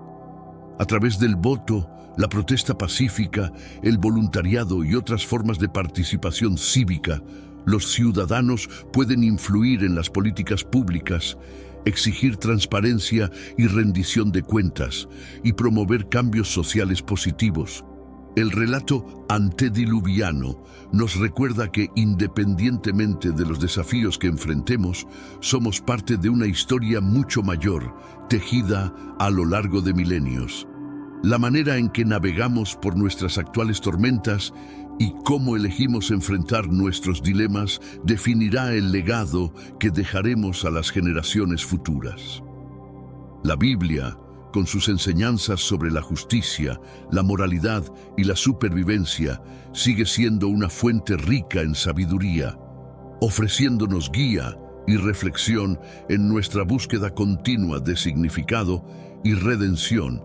A través del voto, la protesta pacífica, el voluntariado y otras formas de participación cívica, los ciudadanos pueden influir en las políticas públicas, exigir transparencia y rendición de cuentas, y promover cambios sociales positivos. El relato antediluviano nos recuerda que, independientemente de los desafíos que enfrentemos, somos parte de una historia mucho mayor, tejida a lo largo de milenios. La manera en que navegamos por nuestras actuales tormentas y cómo elegimos enfrentar nuestros dilemas definirá el legado que dejaremos a las generaciones futuras. La Biblia, con sus enseñanzas sobre la justicia, la moralidad y la supervivencia, sigue siendo una fuente rica en sabiduría, ofreciéndonos guía y reflexión en nuestra búsqueda continua de significado y redención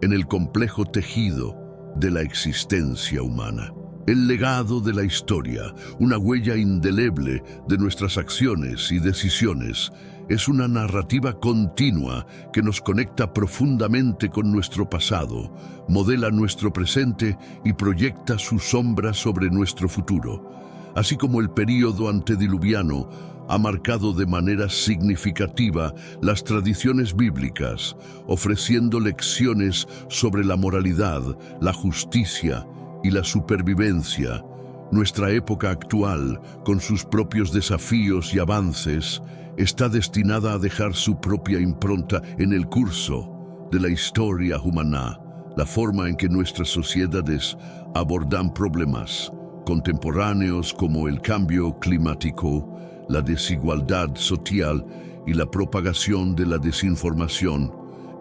en el complejo tejido de la existencia humana. El legado de la historia, una huella indeleble de nuestras acciones y decisiones, es una narrativa continua que nos conecta profundamente con nuestro pasado, modela nuestro presente y proyecta su sombra sobre nuestro futuro. Así como el período antediluviano ha marcado de manera significativa las tradiciones bíblicas, ofreciendo lecciones sobre la moralidad, la justicia y la supervivencia. Nuestra época actual, con sus propios desafíos y avances, está destinada a dejar su propia impronta en el curso de la historia humana, la forma en que nuestras sociedades abordan problemas contemporáneos como el cambio climático, la desigualdad social y la propagación de la desinformación,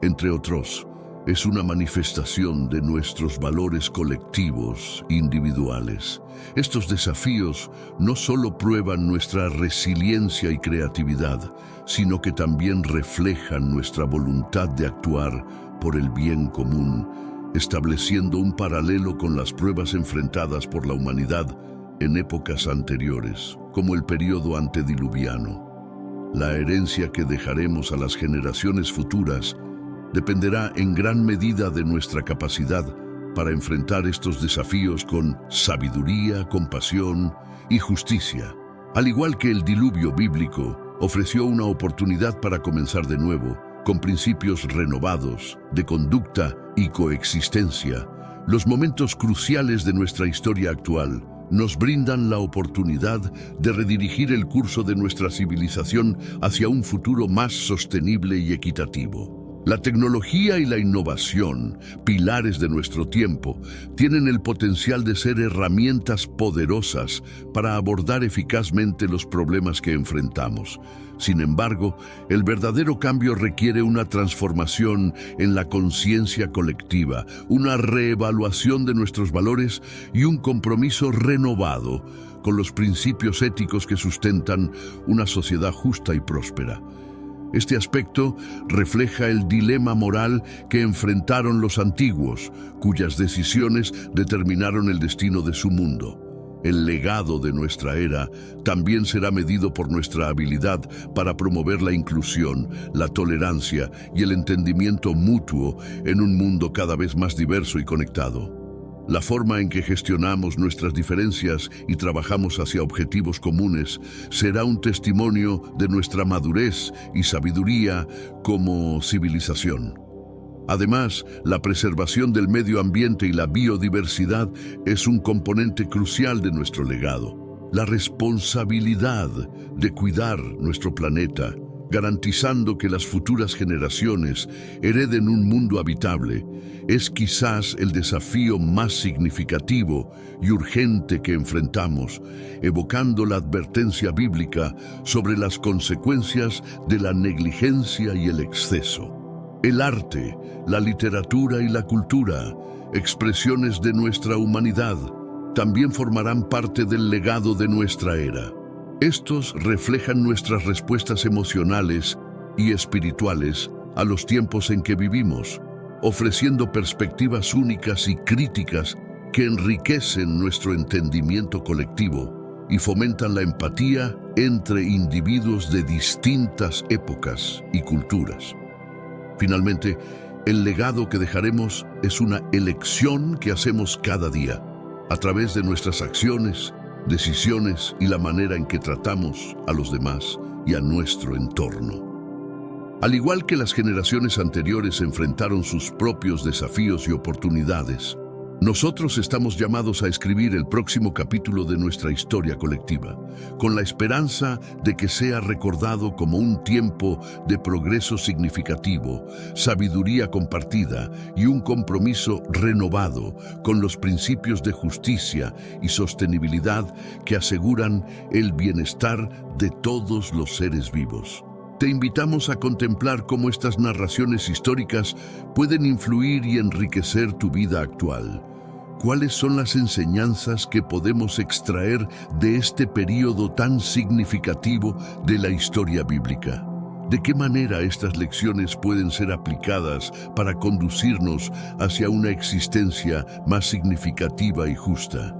entre otros, es una manifestación de nuestros valores colectivos e individuales. Estos desafíos no solo prueban nuestra resiliencia y creatividad, sino que también reflejan nuestra voluntad de actuar por el bien común, estableciendo un paralelo con las pruebas enfrentadas por la humanidad en épocas anteriores, como el período antediluviano. La herencia que dejaremos a las generaciones futuras dependerá en gran medida de nuestra capacidad para enfrentar estos desafíos con sabiduría, compasión y justicia. Al igual que el diluvio bíblico ofreció una oportunidad para comenzar de nuevo, con principios renovados de conducta y coexistencia, los momentos cruciales de nuestra historia actual nos brindan la oportunidad de redirigir el curso de nuestra civilización hacia un futuro más sostenible y equitativo. La tecnología y la innovación, pilares de nuestro tiempo, tienen el potencial de ser herramientas poderosas para abordar eficazmente los problemas que enfrentamos. Sin embargo, el verdadero cambio requiere una transformación en la conciencia colectiva, una reevaluación de nuestros valores y un compromiso renovado con los principios éticos que sustentan una sociedad justa y próspera. Este aspecto refleja el dilema moral que enfrentaron los antiguos, cuyas decisiones determinaron el destino de su mundo. El legado de nuestra era también será medido por nuestra habilidad para promover la inclusión, la tolerancia y el entendimiento mutuo en un mundo cada vez más diverso y conectado. La forma en que gestionamos nuestras diferencias y trabajamos hacia objetivos comunes será un testimonio de nuestra madurez y sabiduría como civilización. Además, la preservación del medio ambiente y la biodiversidad es un componente crucial de nuestro legado. La responsabilidad de cuidar nuestro planeta, garantizando que las futuras generaciones hereden un mundo habitable, es quizás el desafío más significativo y urgente que enfrentamos, evocando la advertencia bíblica sobre las consecuencias de la negligencia y el exceso. El arte, la literatura y la cultura, expresiones de nuestra humanidad, también formarán parte del legado de nuestra era. Estos reflejan nuestras respuestas emocionales y espirituales a los tiempos en que vivimos, ofreciendo perspectivas únicas y críticas que enriquecen nuestro entendimiento colectivo y fomentan la empatía entre individuos de distintas épocas y culturas. Finalmente, el legado que dejaremos es una elección que hacemos cada día, a través de nuestras acciones, decisiones y la manera en que tratamos a los demás y a nuestro entorno. Al igual que las generaciones anteriores enfrentaron sus propios desafíos y oportunidades, nosotros estamos llamados a escribir el próximo capítulo de nuestra historia colectiva, con la esperanza de que sea recordado como un tiempo de progreso significativo, sabiduría compartida y un compromiso renovado con los principios de justicia y sostenibilidad que aseguran el bienestar de todos los seres vivos. Te invitamos a contemplar cómo estas narraciones históricas pueden influir y enriquecer tu vida actual. ¿Cuáles son las enseñanzas que podemos extraer de este período tan significativo de la historia bíblica? ¿De qué manera estas lecciones pueden ser aplicadas para conducirnos hacia una existencia más significativa y justa?